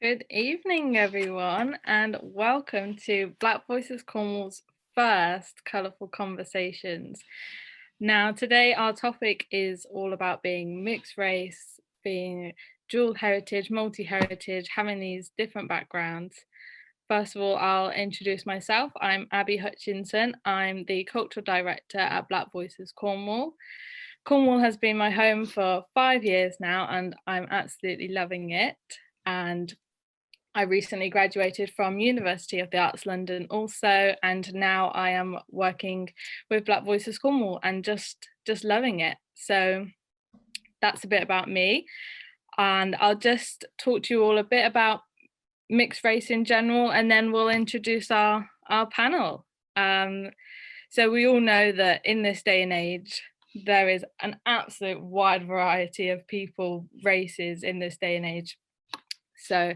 Good evening, everyone, and welcome to Black Voices Cornwall's first Colourful Conversations. Now, today our topic is all about being mixed race, being dual heritage, multi-heritage, having these different backgrounds. First of all, I'll introduce myself. I'm Abby Hutchinson. I'm the Cultural Director at Black Voices Cornwall. Cornwall has been my home for 5 years now, and I'm absolutely loving it. And I recently graduated from University of the Arts London also, and now I am working with Black Voices Cornwall and just loving it. So that's a bit about me, and I'll just talk to you all a bit about mixed race in general, and then we'll introduce our panel. So we all know that in this day and age, there is an absolute wide variety of people, races in this day and age. So,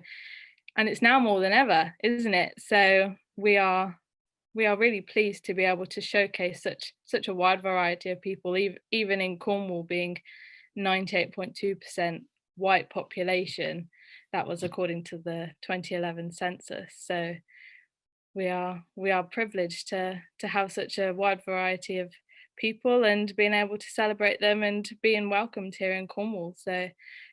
and it's now more than ever, isn't it? So we are really pleased to be able to showcase such a wide variety of people, even in Cornwall being 98.2% white population. That was according to the 2011 census. So we are privileged to have such a wide variety of people and being able to celebrate them and being welcomed here in Cornwall. So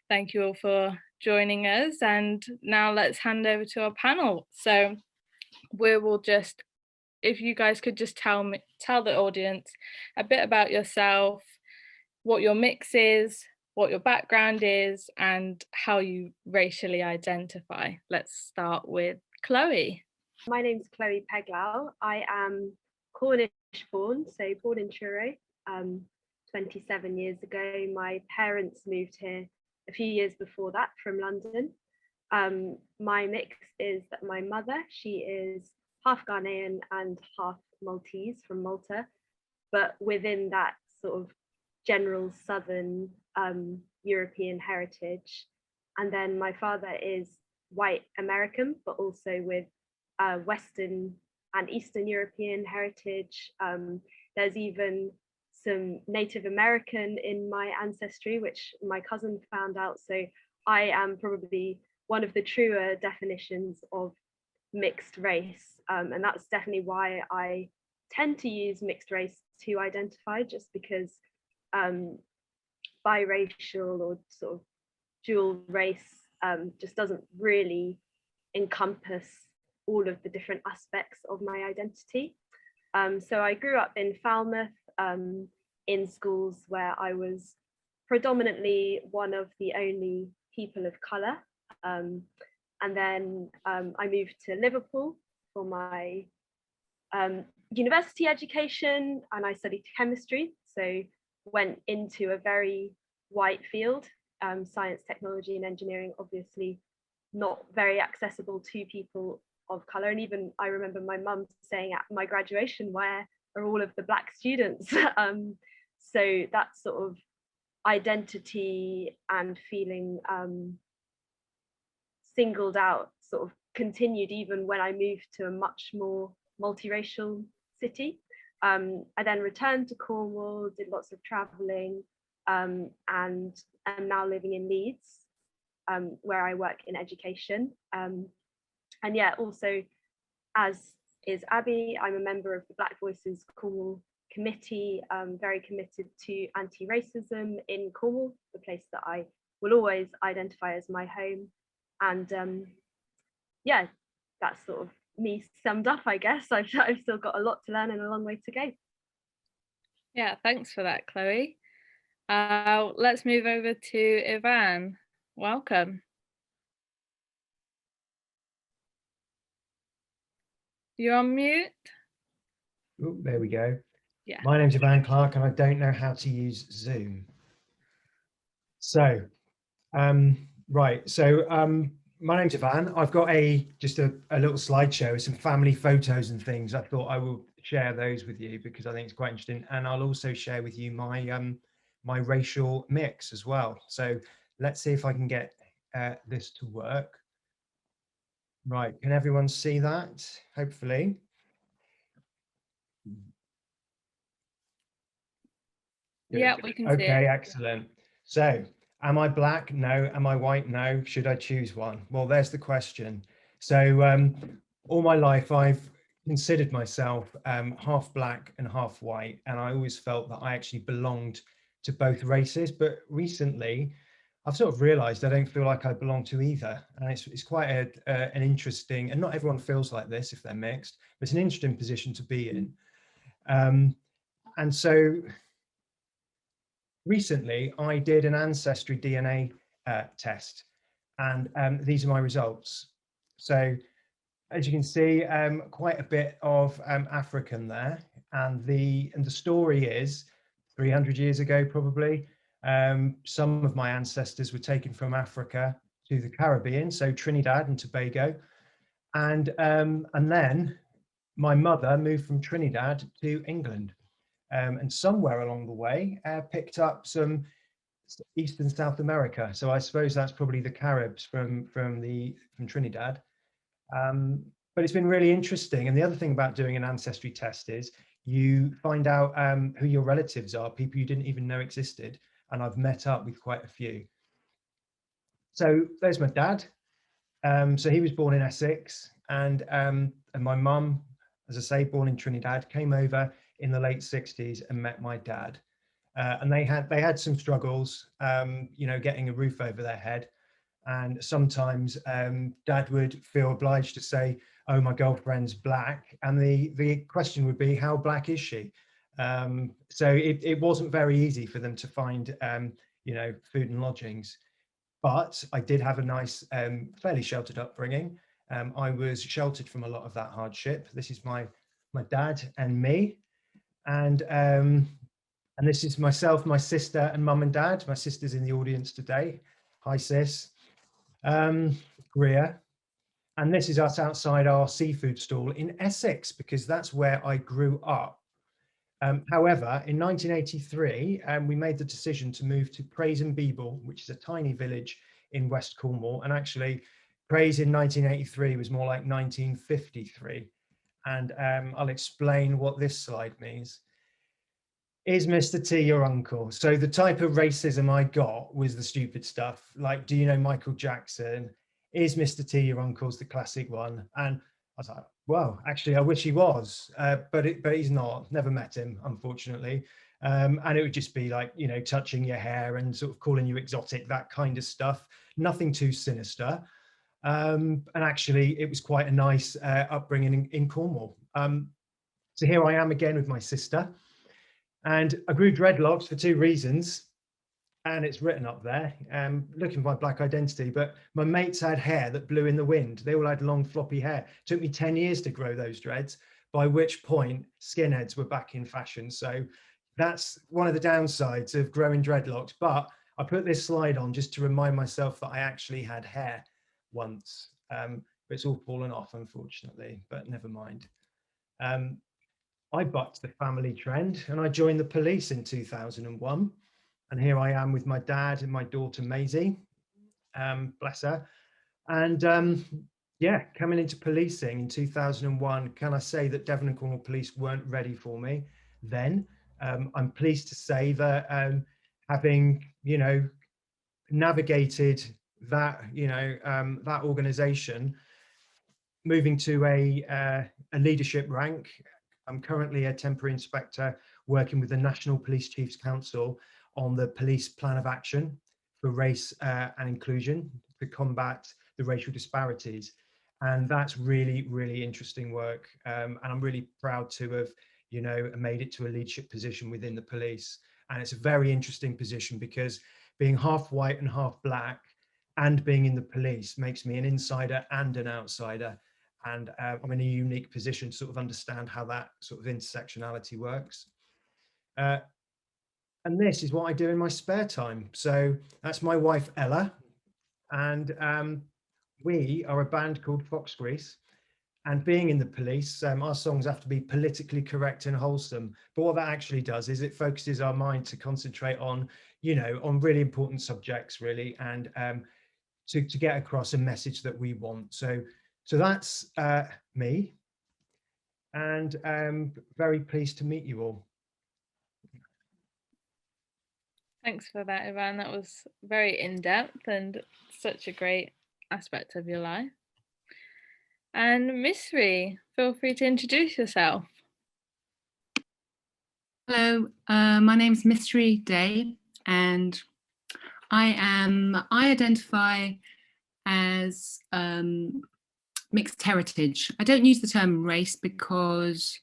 thank you all for joining us, and now let's hand over to our panel. So we will just, if you guys could just tell the audience a bit about yourself, what your mix is, what your background is, and how you racially identify. Let's start with Chloe. My name's Chloe Paglow. I am Cornish born, so born in Truro 27 years ago. My parents moved here a few years before that from London. My mix is that my mother, she is half Ghanaian and half Maltese from Malta, but within that sort of general Southern European heritage. And then my father is white American, but also with Western and Eastern European heritage. There's even some Native American in my ancestry, which my cousin found out. So I am probably one of the truer definitions of mixed race. And that's definitely why I tend to use mixed race to identify, just because biracial or sort of dual race just doesn't really encompass all of the different aspects of my identity. So I grew up in Falmouth in schools where I was predominantly one of the only people of colour. And then I moved to Liverpool for my university education, and I studied chemistry. So went into a very white field, science, technology and engineering, obviously not very accessible to people of colour. And even I remember my mum saying at my graduation, where are all of the black students? So that sort of identity and feeling singled out sort of continued even when I moved to a much more multiracial city. I then returned to Cornwall, did lots of travelling, and am now living in Leeds, where I work in education. And yeah, also, as is Abby, I'm a member of the Black Voices Cornwall committee, very committed to anti-racism in Cornwall, the place that I will always identify as my home. And yeah, that's sort of me summed up, I guess. I've still got a lot to learn and a long way to go. Yeah, thanks for that, Chloe. Let's move over to Ivan. Welcome. You're on mute. Oh, there we go. Yeah. My name's Ivan Clark, and I don't know how to use Zoom. So, right. So, my name's Ivan. I've got just a little slideshow with some family photos and things. I thought I will share those with you because I think it's quite interesting, and I'll also share with you my my racial mix as well. So let's see if I can get this to work. Right. Can everyone see that? Hopefully. Yeah, we can see it. Okay, excellent. So Am I black? No. Am I white? No. Should I choose one? Well, there's the question. So all my life, I've considered myself half black and half white, and I always felt that I actually belonged to both races. But recently, I've sort of realised I don't feel like I belong to either, and it's quite an interesting. And not everyone feels like this if they're mixed, but it's an interesting position to be in. And so recently, I did an ancestry DNA test, and these are my results. So as you can see, quite a bit of African there, and the story is 300 years ago, probably. Some of my ancestors were taken from Africa to the Caribbean, so Trinidad and Tobago, and then my mother moved from Trinidad to England, and somewhere along the way picked up some East and South America. So I suppose that's probably the Caribs from Trinidad. But it's been really interesting. And the other thing about doing an ancestry test is you find out who your relatives are, people you didn't even know existed. And I've met up with quite a few. So there's my dad. So he was born in Essex, and my mum, as I say, born in Trinidad, came over in the late 60s and met my dad. And they had some struggles, you know, getting a roof over their head. And sometimes dad would feel obliged to say, oh, my girlfriend's black. And the question would be, how black is she? So it wasn't very easy for them to find, you know, food and lodgings. But I did have a nice, fairly sheltered upbringing. I was sheltered from a lot of that hardship. This is my dad and me. And this is myself, my sister, and mum and dad. My sister's in the audience today. Hi, sis. Greer. And this is us outside our seafood stall in Essex, because that's where I grew up. However, in 1983, we made the decision to move to Praise and Beeble, which is a tiny village in West Cornwall. And actually, Praise in 1983 was more like 1953. And I'll explain what this slide means. Is Mr. T your uncle? So the type of racism I got was the stupid stuff. Like, do you know Michael Jackson? Is Mr. T your uncle's the classic one? And I was like, well, actually, I wish he was, but he's not. Never met him, unfortunately. And it would just be like, you know, touching your hair and sort of calling you exotic, that kind of stuff. Nothing too sinister. And actually, it was quite a nice upbringing in Cornwall. So here I am again with my sister. And I grew dreadlocks for two reasons. And it's written up there, looking for my black identity, but my mates had hair that blew in the wind. They all had long floppy hair. It took me 10 years to grow those dreads, by which point skinheads were back in fashion. So that's one of the downsides of growing dreadlocks. But I put this slide on just to remind myself that I actually had hair once. But it's all fallen off, unfortunately, but never mind. I bucked the family trend and I joined the police in 2001. And here I am with my dad and my daughter Maisie, bless her. And yeah, coming into policing in 2001, can I say that Devon and Cornwall Police weren't ready for me then? I'm pleased to say that having, you know, navigated that, you know, that organisation, moving to a leadership rank. I'm currently a temporary inspector working with the National Police Chiefs Council on the police plan of action for race and inclusion to combat the racial disparities. And that's really, really interesting work. And I'm really proud to have, you know, made it to a leadership position within the police. And it's a very interesting position because being half white and half black and being in the police makes me an insider and an outsider. And I'm in a unique position to sort of understand how that sort of intersectionality works. And this is what I do in my spare time. So that's my wife, Ella. And we are a band called Fox Grease. And being in the police, our songs have to be politically correct and wholesome. But what that actually does is it focuses our mind to concentrate on, you know, on really important subjects, really, and to get across a message that we want. So that's me. And I'm very pleased to meet you all. Thanks for that, Ivan. That was very in-depth and such a great aspect of your life. And Misri, feel free to introduce yourself. Hello, my name's Misri Day, and I identify as mixed heritage. I don't use the term race because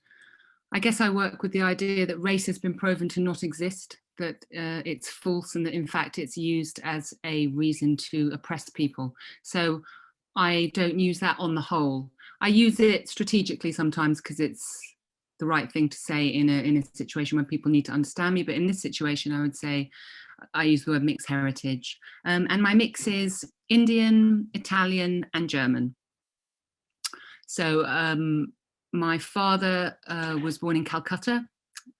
I guess I work with the idea that race has been proven to not exist, that it's false, and that in fact it's used as a reason to oppress people. So I don't use that on the whole. I use it strategically sometimes because it's the right thing to say in a situation where people need to understand me. But in this situation, I would say I use the word mixed heritage. And my mix is Indian, Italian, and German. So my father was born in Calcutta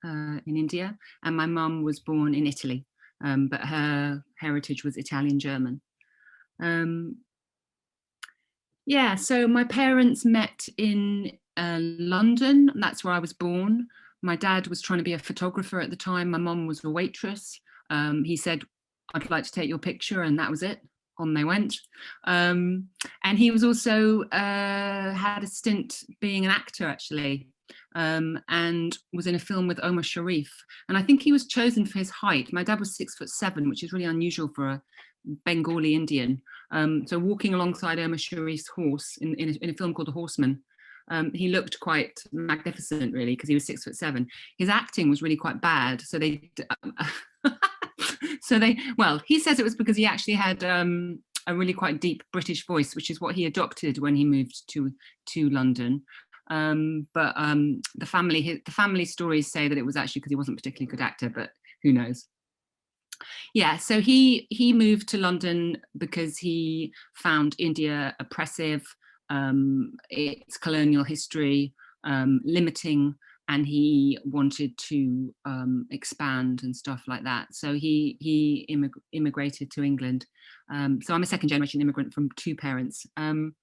in India, and my mum was born in Italy, but her heritage was Italian-German. Yeah, so my parents met in London. That's where I was born. My dad was trying to be a photographer at the time. My mum was a waitress. He said, "I'd like to take your picture," and that was it. On they went. And he was also had a stint being an actor, actually, and was in a film with Omar Sharif. And I think he was chosen for his height. My dad was 6'7", which is really unusual for a Bengali Indian. So walking alongside Omar Sharif's horse in a film called The Horseman, he looked quite magnificent, really, because he was 6'7". His acting was really quite bad. So they, well, he says it was because he actually had a really quite deep British voice, which is what he adopted when he moved to London. But the family stories say that it was actually because he wasn't a particularly good actor, but who knows. Yeah, so he moved to London because he found India oppressive, its colonial history limiting, and he wanted to expand and stuff like that. So he immigrated to England. So I'm a second generation immigrant from two parents. And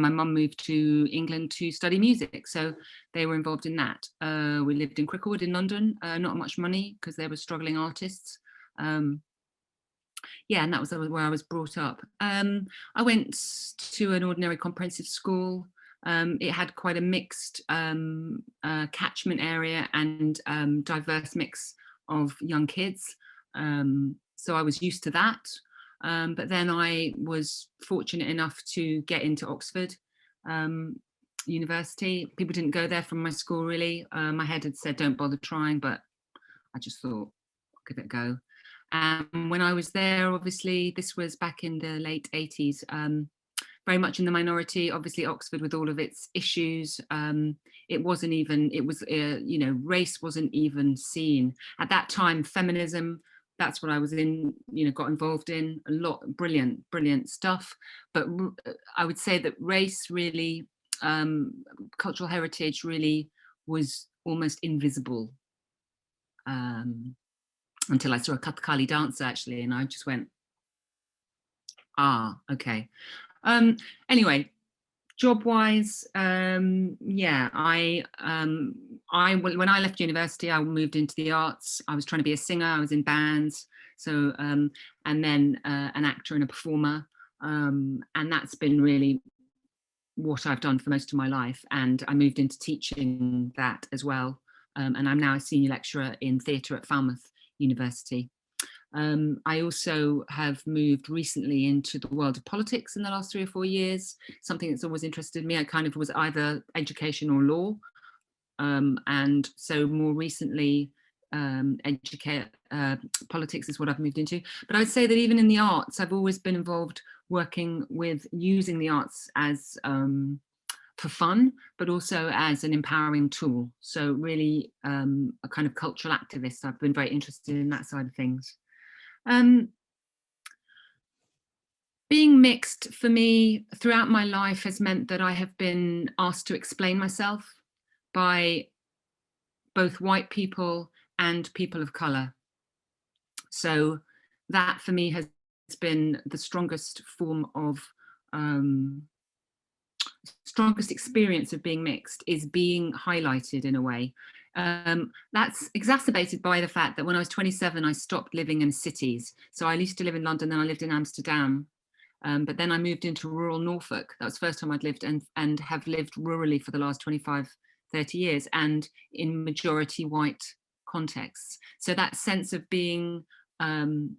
my mum moved to England to study music, so they were involved in that. We lived in Cricklewood in London, not much money because they were struggling artists. Yeah, and that was where I was brought up. I went to an ordinary comprehensive school. It had quite a mixed catchment area and diverse mix of young kids. So I was used to that. But then I was fortunate enough to get into Oxford University. People didn't go there from my school, really. My head had said, don't bother trying, but I just thought, I'll give it a go. When I was there, obviously, this was back in the late 80s, very much in the minority, obviously Oxford with all of its issues. It wasn't even, it was, you know, race wasn't even seen. At that time, feminism, that's what I was in, you know, got involved in, a lot, brilliant stuff. But I would say that race really, cultural heritage really was almost invisible. Until I saw a Kathakali dancer, actually, and I just went, ah, okay. Anyway, job-wise, yeah, when I left university, I moved into the arts. I was trying to be a singer. I was in bands, so and then an actor and a performer, and that's been really what I've done for most of my life. And I moved into teaching that as well, and I'm now a senior lecturer in theatre at Falmouth University. I also have moved recently into the world of politics in the last 3 or 4 years, something that's always interested me. I kind of was either education or law. And so more recently, politics is what I've moved into. But I would say that even in the arts, I've always been involved working with using the arts as for fun, but also as an empowering tool. So really a kind of cultural activist. I've been very interested in that side of things. Being mixed for me throughout my life has meant that I have been asked to explain myself by both white people and people of colour. So that for me has been the strongest form of strongest experience of being mixed, is being highlighted in a way. That's exacerbated by the fact that when I was 27, I stopped living in cities. So I used to live in London, then I lived in Amsterdam. But then I moved into rural Norfolk. That was the first time I'd lived, and have lived rurally for the last 25, 30 years, and in majority white contexts. So that sense of being the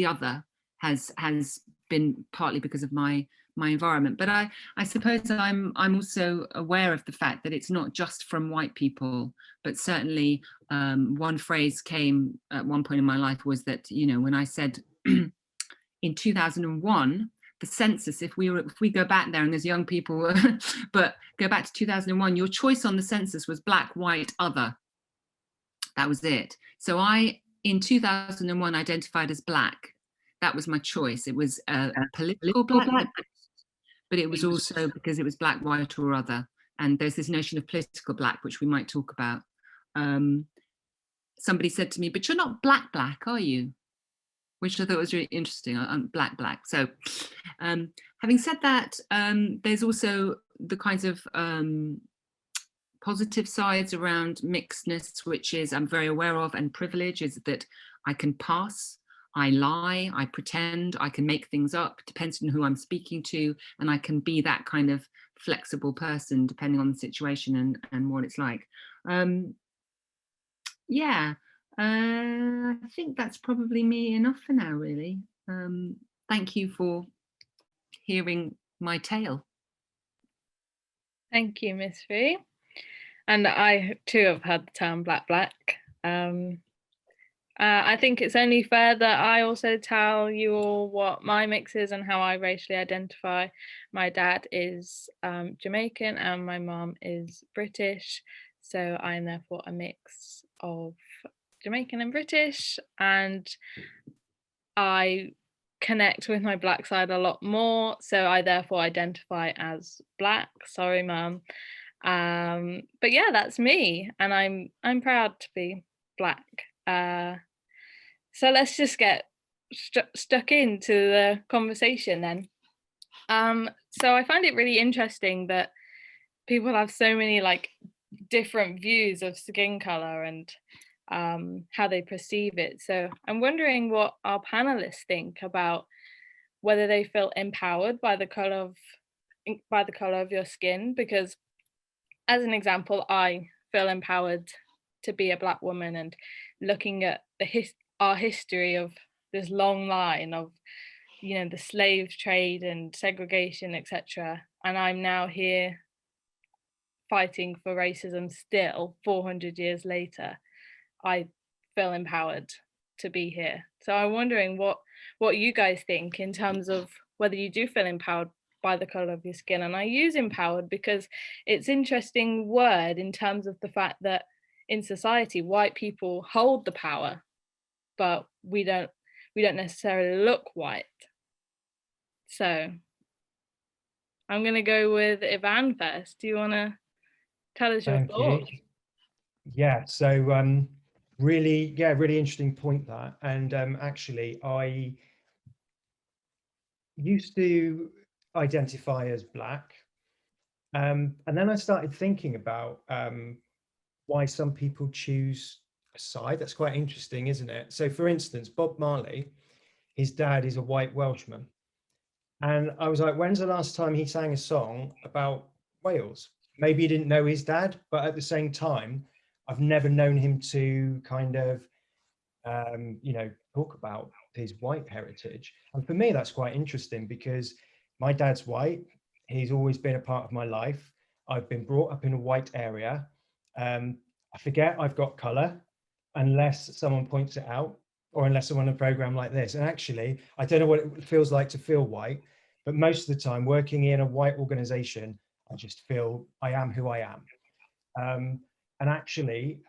other has been partly because of my environment. But I suppose I'm also aware of the fact that it's not just from white people, but certainly one phrase came at one point in my life was that, you know, when I said in 2001, the census, if we go back there, and there's young people, but go back to 2001, your choice on the census was black, white, other. That was it. So I, in 2001, identified as black. That was my choice. It was a political black, but it was also because it was black, white, or other. And there's this notion of political black, which we might talk about. Somebody said to me, but you're not black, are you? Which I thought was really interesting. I'm black. So having said that, there's also the kinds of positive sides around mixedness, which is I'm very aware of, and privilege is that I can pass, I lie, I pretend, I can make things up, depends on who I'm speaking to, and I can be that kind of flexible person depending on the situation and what it's like. Yeah. I think that's probably me enough for now, really. Thank you for hearing my tale. Thank you, Miss Fee. And I too have had the term black. I think it's only fair that I also tell you all what my mix is and how I racially identify. My dad is Jamaican and my mum is British, so I am therefore a mix of Jamaican and British, and I connect with my black side a lot more, so I therefore identify as black. Sorry, Mum. But yeah, that's me, and I'm proud to be black. So let's just get stuck into the conversation then. So I find it really interesting that people have so many like different views of skin color and how they perceive it. So I'm wondering what our panelists think about whether they feel empowered by the color of your skin, because as an example, I feel empowered to be a black woman, and looking at our history of this long line of, you know, the slave trade and segregation, etc. And I'm now here fighting for racism still 400 years later. I feel empowered to be here. So I'm wondering what you guys think in terms of whether you do feel empowered by the color of your skin. And I use empowered because it's an interesting word in terms of the fact that in society, white people hold the power, but we don't necessarily look white. So I'm going to go with Ivan first. Do you want to tell us your thoughts? Yeah, so really interesting point that. And actually, I used to identify as black, and then I started thinking about why some people choose a side. That's quite interesting, isn't it? So for instance, Bob Marley, his dad is a white Welshman, and I was like, when's the last time he sang a song about Wales? Maybe he didn't know his dad, but at the same time, I've never known him to kind of you know, talk about his white heritage. And for me, that's quite interesting because my dad's white. He's always been a part of my life. I've been brought up in a white area. I forget I've got color unless someone points it out, or unless I'm on a program like this. And actually, I don't know what it feels like to feel white, but most of the time working in a white organization, I just feel I am who I am. And actually,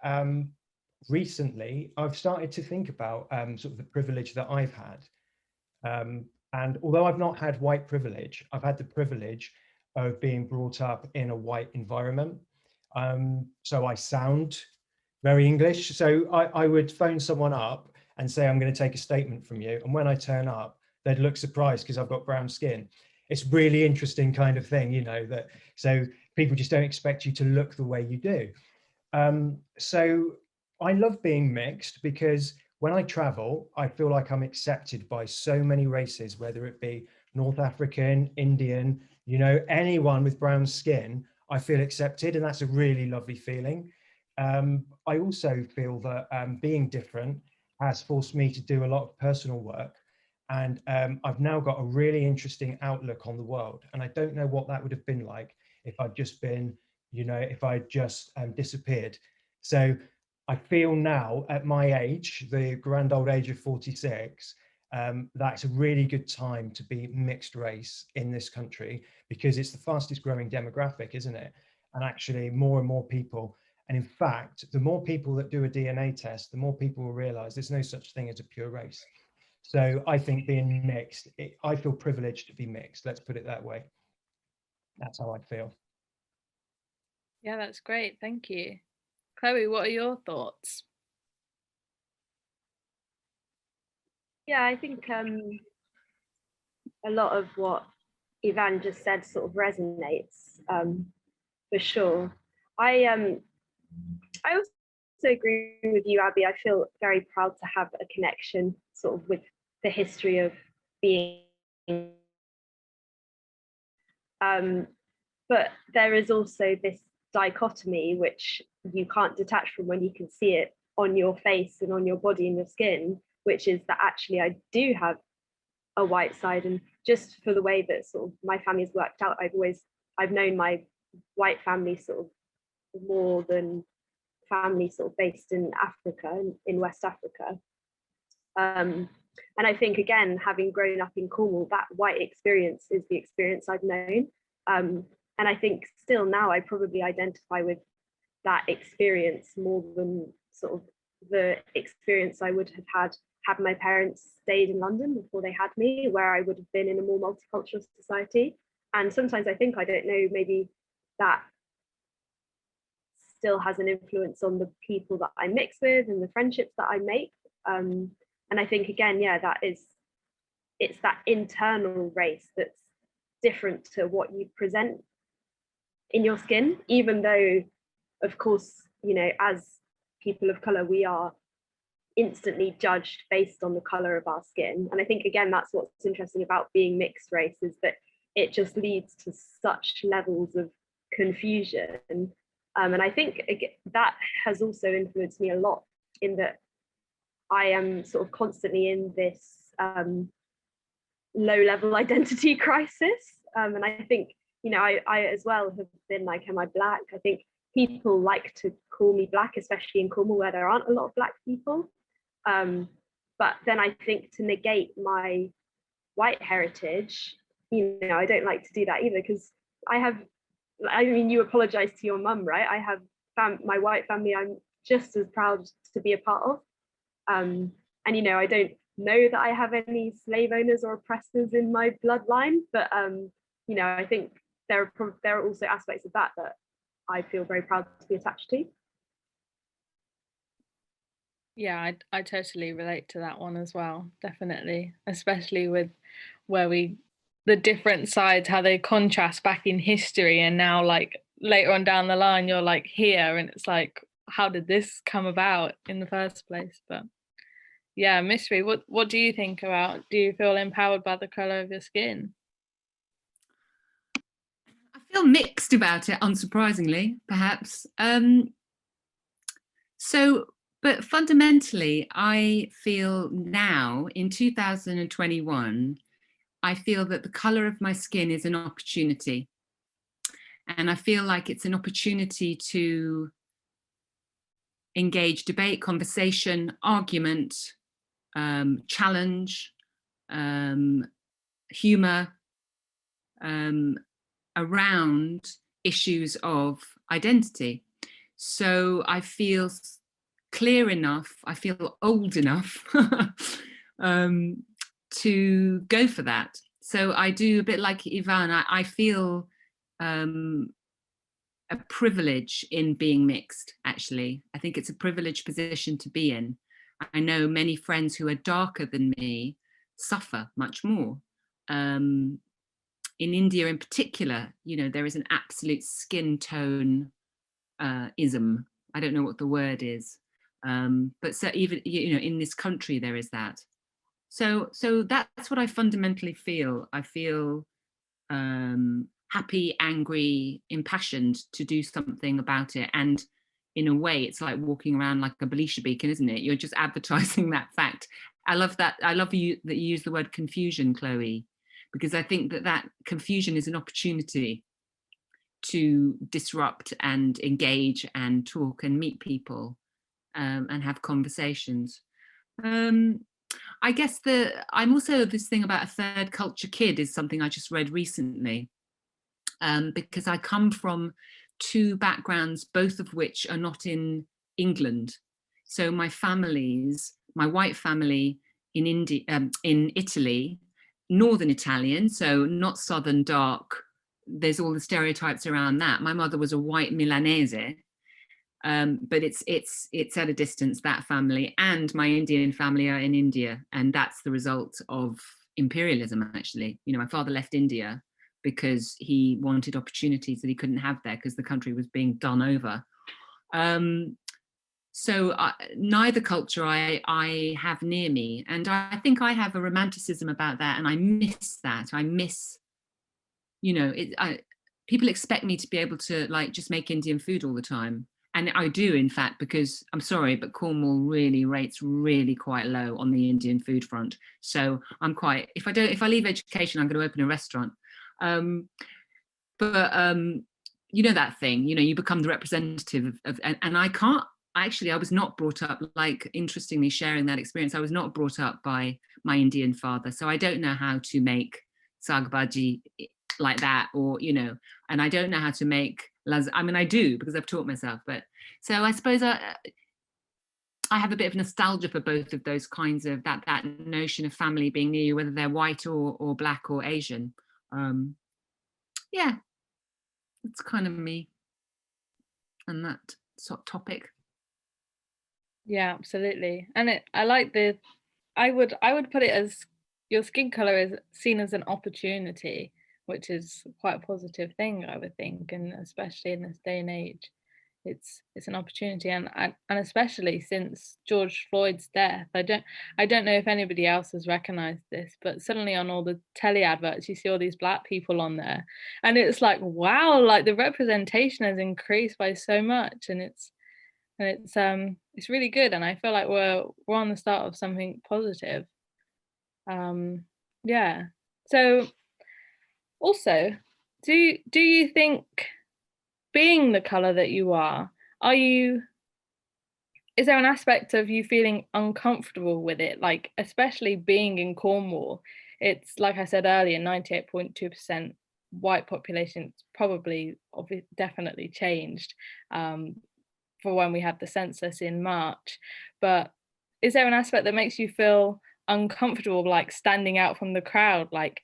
recently, I've started to think about sort of the privilege that I've had. And although I've not had white privilege, I've had the privilege of being brought up in a white environment. So I sound very English. So I would phone someone up and say, I'm going to take a statement from you. And when I turn up, they'd look surprised because I've got brown skin. It's really interesting kind of thing, you know, that so people just don't expect you to look the way you do. So I love being mixed because when I travel, I feel like I'm accepted by so many races, whether it be North African, Indian, you know, anyone with brown skin, I feel accepted, and that's a really lovely feeling. I also feel that being different has forced me to do a lot of personal work, and I've now got a really interesting outlook on the world, and I don't know what that would have been like if I'd just been, you know, if I'd just disappeared. So I feel now at my age, the grand old age of 46, that's a really good time to be mixed race in this country, because it's the fastest growing demographic, isn't it? And actually more and more people, and in fact, the more people that do a DNA test, the more people will realize there's no such thing as a pure race. So I think being mixed, I feel privileged to be mixed. Let's put it that way. That's how I feel. Yeah, that's great. Thank you. Chloe, what are your thoughts? Yeah, I think a lot of what Ivan just said sort of resonates, for sure. I also agree with you, Abby. I feel very proud to have a connection sort of with the history of being. But there is also this dichotomy which you can't detach from when you can see it on your face and on your body and your skin, which is that actually I do have a white side. And just for the way that sort of my family's worked out, I've known my white family sort of more than family sort of based in Africa, in West Africa. And I think, again, having grown up in Cornwall, that white experience is the experience I've known. And I think still now I probably identify with that experience more than sort of the experience I would have had my parents stayed in London before they had me, where I would have been in a more multicultural society. And sometimes I think, I don't know, maybe that still has an influence on the people that I mix with and the friendships that I make. And I think, again, yeah, it's that internal race that's different to what you present in your skin, even though, of course, you know, as people of color, we are instantly judged based on the color of our skin. And I think, again, that's what's interesting about being mixed race, is that it just leads to such levels of confusion. And I think that has also influenced me a lot, in that I am sort of constantly in this low-level identity crisis. And I think, you know, I as well have been like, am I Black? I think people like to call me Black, especially in Cornwall, where there aren't a lot of Black people. But then I think, to negate my white heritage, you know, I don't like to do that either, because I mean, you apologize to your mum, right? I have my white family I'm just as proud to be a part of. And, you know, I don't know that I have any slave owners or oppressors in my bloodline, but, you know, I think there are also aspects of that I feel very proud to be attached to. Yeah, I totally relate to that one as well, definitely, especially with where the different sides, how they contrast back in history, and now like later on down the line you're like here, and it's like, how did this come about in the first place? But yeah, Mystery, what do you think about, do you feel empowered by the color of your skin? I feel mixed about it, unsurprisingly, perhaps. But fundamentally, I feel now, in 2021, I feel that the color of my skin is an opportunity. And I feel like it's an opportunity to engage debate, conversation, argument, challenge, humor, around issues of identity. So I feel clear enough, I feel old enough to go for that. So I do a bit like Ivan, I feel a privilege in being mixed, actually. I think it's a privileged position to be in. I know many friends who are darker than me suffer much more. In India in particular, you know, there is an absolute skin tone ism. I don't know what the word is, but so even, you know, in this country there is that. So that's what I fundamentally feel. I feel happy, angry, impassioned to do something about it. And in a way, it's like walking around like a Belisha beacon, isn't it? You're just advertising that fact. I love that. I love that you use the word confusion, Chloe, because I think that confusion is an opportunity to disrupt and engage and talk and meet people, and have conversations. I guess I'm also, this thing about a third culture kid is something I just read recently, because I come from two backgrounds, both of which are not in England. So my white family in Italy, Northern Italian, so not Southern dark. There's all the stereotypes around that. My mother was a white Milanese, but it's at a distance, that family, and my Indian family are in India, and that's the result of imperialism, actually. You know, my father left India because he wanted opportunities that he couldn't have there because the country was being done over. So neither culture I have near me, and I think I have a romanticism about that, and I miss that. I miss, you know, people expect me to be able to like just make Indian food all the time. And I do, in fact, because I'm sorry, but Cornwall really rates really quite low on the Indian food front. So I'm quite, if I leave education, I'm going to open a restaurant. You know that thing, you know, you become the representative of and I can't, actually, I was not brought up, like, interestingly, sharing that experience, I was not brought up by my Indian father. So I don't know how to make sag bhaji like that, or, you know, and I don't know how to make I mean, I do because I've taught myself, but so I suppose I have a bit of nostalgia for both of those kinds of that notion of family being near you, whether they're white or black or Asian. Yeah, that's kind of me and that sort of topic. Yeah, absolutely. And I like I would put it as your skin color is seen as an opportunity, which is quite a positive thing, I would think, and especially in this day and age, it's an opportunity, and especially since George Floyd's death, I don't know if anybody else has recognized this, but suddenly on all the telly adverts, you see all these black people on there, and it's like, wow, like the representation has increased by so much, and it's really good, and I feel like we're on the start of something positive. Yeah. So also, do you think, being the color that you are is there an aspect of you feeling uncomfortable with it, like especially being in Cornwall? It's like I said earlier, 98.2% white population. It's probably definitely changed for when we had the census in March, but is there an aspect that makes you feel uncomfortable, like standing out from the crowd? Like,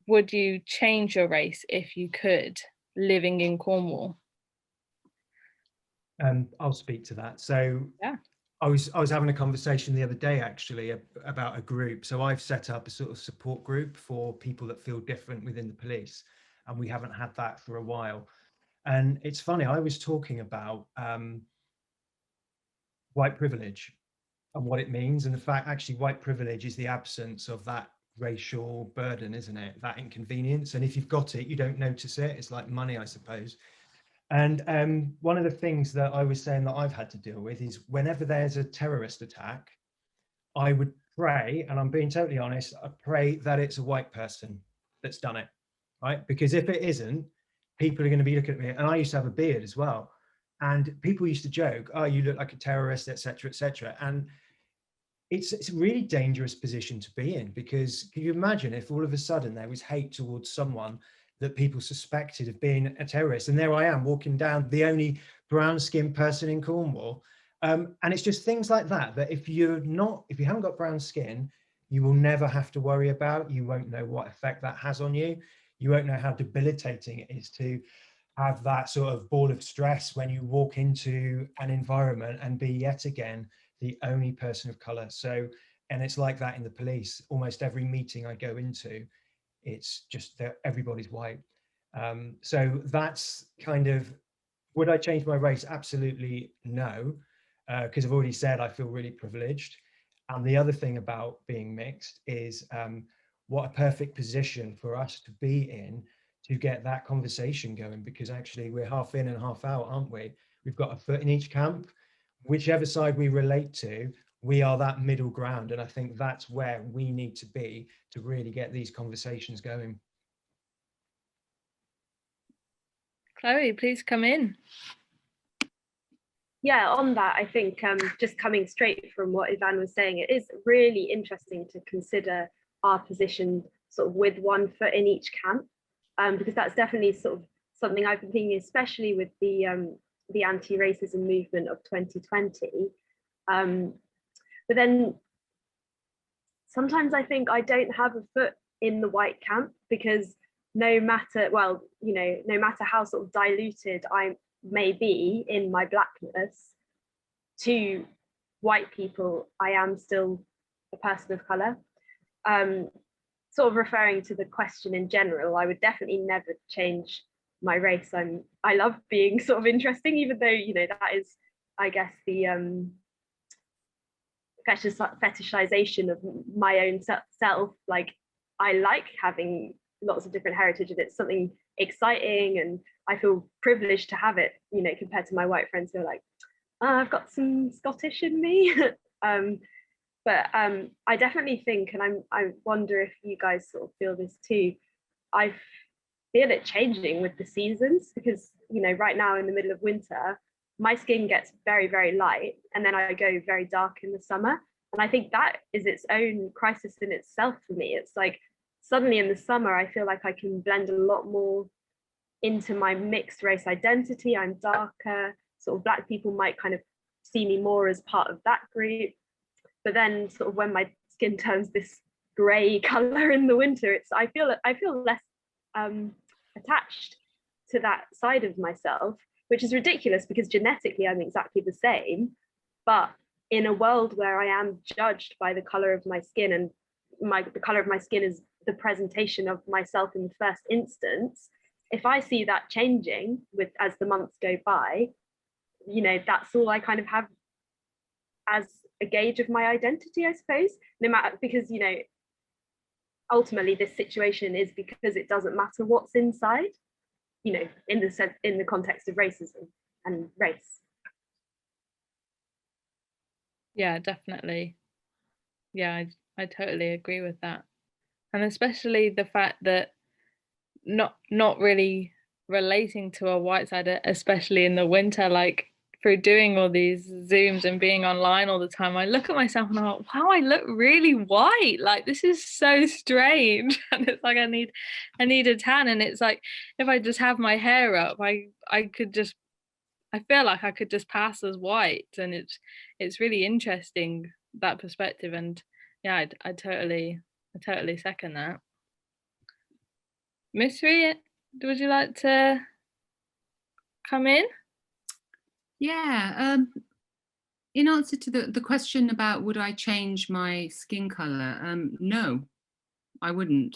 would you change your race if you could, living in Cornwall? I'll speak to that. So Yeah. I was having a conversation the other day actually about a group. So I've set up a sort of support group for people that feel different within the police, and we haven't had that for a while. And it's funny, I was talking about white privilege and what it means, and the fact actually white privilege is the absence of that racial burden, isn't it? That inconvenience. And if you've got it, you don't notice it. It's like money, I suppose. And one of the things that I was saying that I've had to deal with is whenever there's a terrorist attack, I would pray, and I'm being totally honest, I pray that it's a white person that's done it, right? Because if it isn't, people are going to be looking at me. And I used to have a beard as well. And people used to joke, oh, you look like a terrorist, etc., etc. And it's a really dangerous position to be in, because can you imagine if all of a sudden there was hate towards someone that people suspected of being a terrorist, and there I am walking down, the only brown skinned person in Cornwall. And it's just things like that, that if you haven't got brown skin, you will never have to worry about. You won't know what effect that has on you. You won't know how debilitating it is to have that sort of ball of stress when you walk into an environment and be yet again the only person of color. So, and it's like that in the police. Almost every meeting I go into, it's just that everybody's white. So that's kind of Would I change my race? Absolutely no, because I've already said I feel really privileged. And the other thing about being mixed is what a perfect position for us to be in to get that conversation going, because actually we're half in and half out, aren't we? We've got a foot in each camp. Whichever side we relate to, we are that middle ground. And I think that's where we need to be to really get these conversations going. Chloe, please come in. Yeah, on that, I think just coming straight from what Ivan was saying, it is really interesting to consider our position sort of with one foot in each camp, because that's definitely sort of something I've been thinking, especially with the anti-racism movement of 2020. But then sometimes I think I don't have a foot in the white camp, because no matter how sort of diluted I may be in my blackness, to white people I am still a person of color. Sort of referring to the question in general, I would definitely never change my race. I love being sort of interesting, even though, you know, that is, I guess, the fetishization of my own self. Like, I like having lots of different heritage, and it's something exciting, and I feel privileged to have it, you know, compared to my white friends who are like, oh, I've got some Scottish in me. But I definitely think, and I wonder if you guys sort of feel this too, I feel it changing with the seasons, because, you know, right now in the middle of winter, my skin gets very, very light, and then I go very dark in the summer. And I think that is its own crisis in itself for me. It's like, suddenly in the summer, I feel like I can blend a lot more into my mixed race identity. I'm darker, sort of Black people might kind of see me more as part of that group. But then sort of when my skin turns this gray color in the winter, I feel less attached to that side of myself, which is ridiculous, because genetically I'm exactly the same. But in a world where I am judged by the color of my skin, and the color of my skin is the presentation of myself in the first instance, if I see that changing as the months go by, you know, that's all I kind of have as a gauge of my identity, I suppose. No matter, because, you know, ultimately this situation is because it doesn't matter what's inside, you know, in the context of racism and race. Yeah, definitely. Yeah, I totally agree with that. And especially the fact that not really relating to a white side, especially in the winter, like through doing all these Zooms and being online all the time, I look at myself and I'm like, wow, I look really white. Like, this is so strange. And it's like I need a tan. And it's like, if I just have my hair up, I feel like I could just pass as white. And it's really interesting, that perspective. And yeah, I totally second that. Mystery, would you like to come in? Yeah, in answer to the question about would I change my skin color, no, I wouldn't.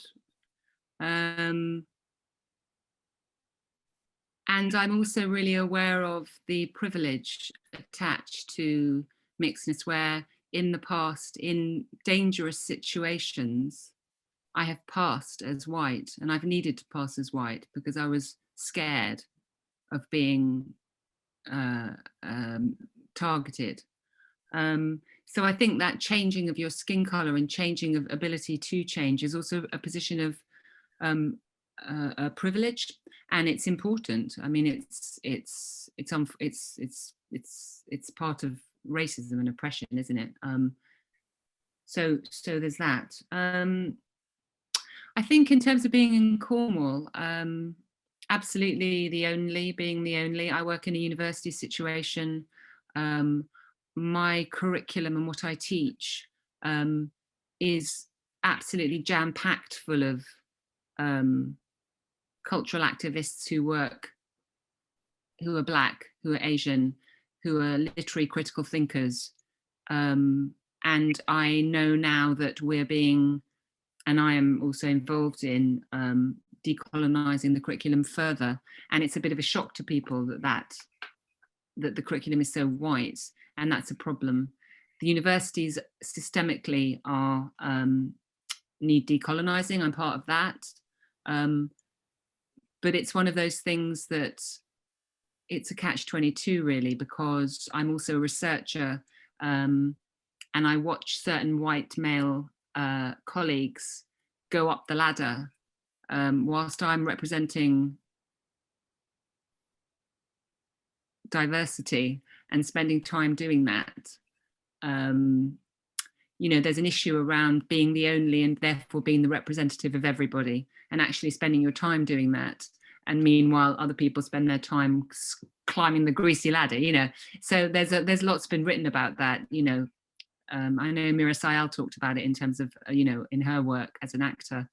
And I'm also really aware of the privilege attached to mixedness, where in the past, in dangerous situations, I have passed as white, and I've needed to pass as white because I was scared of being targeted. So I think that changing of your skin color and changing of ability to change is also a position of a privilege, and it's important. I mean, it's part of racism and oppression, isn't it? So there's that. I think in terms of being in Cornwall, absolutely being the only. I work in a university situation. My curriculum and what I teach is absolutely jam-packed full of cultural activists who are Black, who are Asian, who are literary critical thinkers. And I know now that and I am also involved in decolonizing the curriculum further. And it's a bit of a shock to people that that the curriculum is so white, and that's a problem. The universities systemically are need decolonizing. I'm part of that, but it's one of those things that it's a catch-22 really, because I'm also a researcher, and I watch certain white male colleagues go up the ladder, whilst I'm representing diversity and spending time doing that. You know, there's an issue around being the only and therefore being the representative of everybody, and actually spending your time doing that. And meanwhile, other people spend their time climbing the greasy ladder, you know. So there's lots been written about that, you know. I know Mira Sayal talked about it in terms of, you know, in her work as an actor,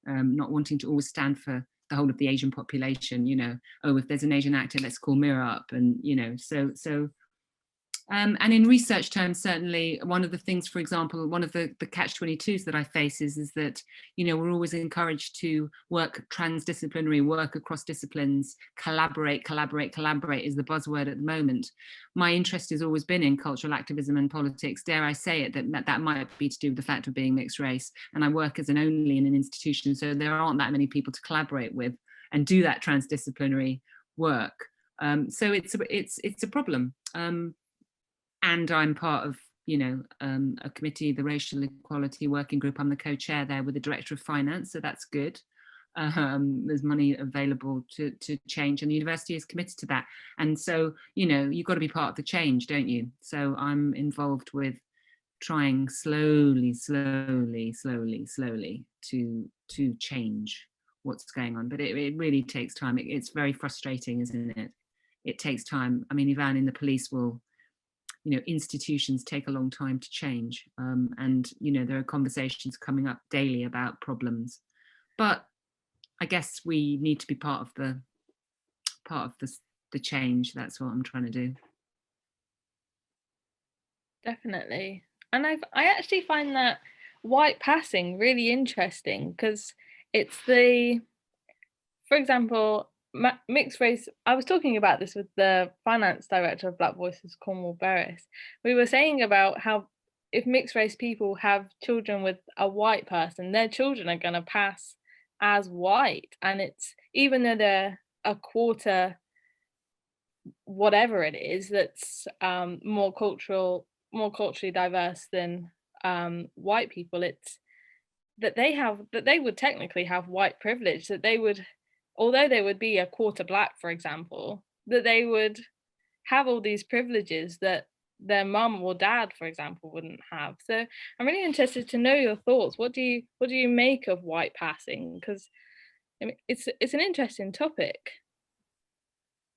not wanting to always stand for the whole of the Asian population, you know. Oh, if there's an Asian actor, let's call Mira up, and, you know, so. And in research terms, certainly one of the things, for example, one of the catch-22s that I face is that, you know, we're always encouraged to work transdisciplinary, work across disciplines, collaborate is the buzzword at the moment. My interest has always been in cultural activism and politics. Dare I say it, that might be to do with the fact of being mixed race. And I work as an only in an institution, so there aren't that many people to collaborate with and do that transdisciplinary work. So it's a problem. And I'm part of, you know, a committee, the Racial Equality Working Group. I'm the co-chair there with the Director of Finance, so that's good. There's money available to change, and the university is committed to that. And so, you know, you've got to be part of the change, don't you? So I'm involved with trying slowly to change what's going on. But it really takes time. It's very frustrating, isn't it? It takes time. I mean, Ivan in the police will, you know, institutions take a long time to change, and, you know, there are conversations coming up daily about problems, but I guess we need to be part of the change. That's what I'm trying to do. Definitely. And I actually find that white passing really interesting, because it's for example, mixed race. I was talking about this with the finance director of Black Voices, Cornwall. We were saying about how if mixed race people have children with a white person, their children are going to pass as white, and it's, even though they're a quarter whatever it is that's more culturally diverse than white people, it's that they would technically have white privilege, that they would, although they would be a quarter black, for example, that they would have all these privileges that their mum or dad, for example, wouldn't have. So I'm really interested to know your thoughts. What do you make of white passing? Because I mean, it's an interesting topic.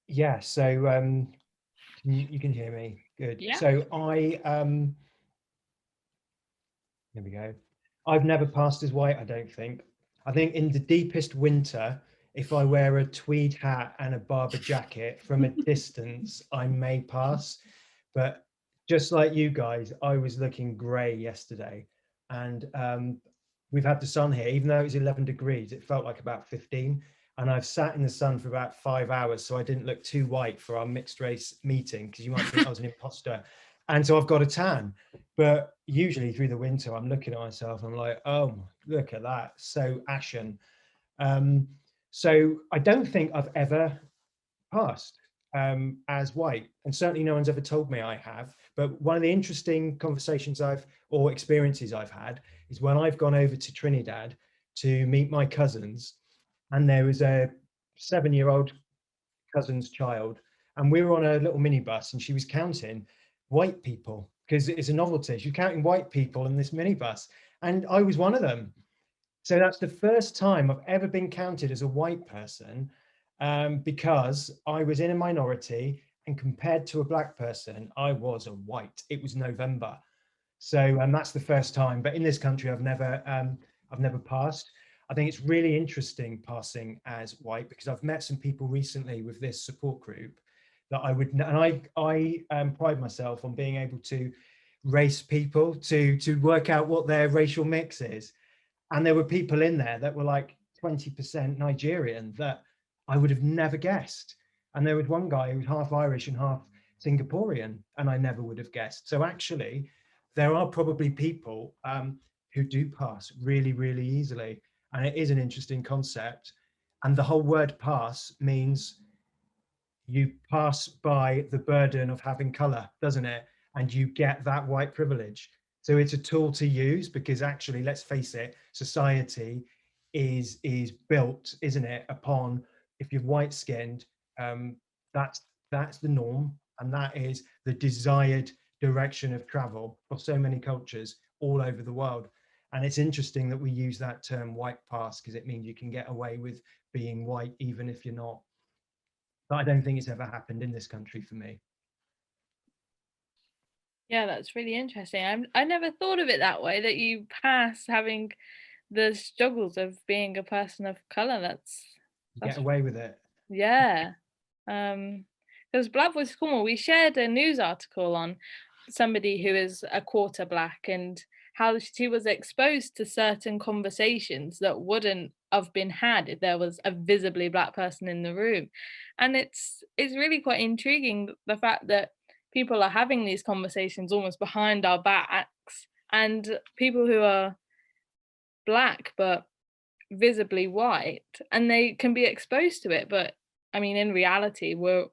Yeah, so you can hear me, good. Yeah. So here we go. I've never passed as white, I don't think. I think in the deepest winter, if I wear a tweed hat and a Barber jacket from a distance, I may pass. But just like you guys, I was looking grey yesterday, and we've had the sun here. Even though it was 11 degrees, it felt like about 15. And I've sat in the sun for about 5 hours, so I didn't look too white for our mixed race meeting, because you might think I was an imposter. And so I've got a tan. But usually through the winter, I'm looking at myself and I'm like, oh, look at that, so ashen. So I don't think I've ever passed as white, and certainly no one's ever told me I have. But one of the interesting conversations or experiences I've had is when I've gone over to Trinidad to meet my cousins, and there was a 7-year-old cousin's child, and we were on a little minibus, and she was counting white people, because it's a novelty. She's counting white people in this minibus, and I was one of them. So that's the first time I've ever been counted as a white person, because I was in a minority, and compared to a black person, I was a white. It was November, so that's the first time. But in this country, I've never passed. I think it's really interesting passing as white, because I've met some people recently with this support group that I would, and I pride myself on being able to race people to work out what their racial mix is. And there were people in there that were like 20% Nigerian that I would have never guessed. And there was one guy who was half Irish and half Singaporean, and I never would have guessed. So actually, there are probably people who do pass really, really easily. And it is an interesting concept. And the whole word pass means you pass by the burden of having color, doesn't it? And you get that white privilege. So it's a tool to use, because actually, let's face it, society is built, isn't it, upon, if you're white skinned, that's the norm, and that is the desired direction of travel for so many cultures all over the world. And it's interesting that we use that term white pass, because it means you can get away with being white even if you're not. But I don't think it's ever happened in this country for me. Yeah, that's really interesting. I never thought of it that way, that you pass having the struggles of being a person of color. You get away with it. Yeah. Because Black Voices Cornwall, we shared a news article on somebody who is a quarter black and how she was exposed to certain conversations that wouldn't have been had if there was a visibly black person in the room. And it's really quite intriguing, the fact that people are having these conversations almost behind our backs, and people who are black but visibly white, and they can be exposed to it. But I mean, in reality, we're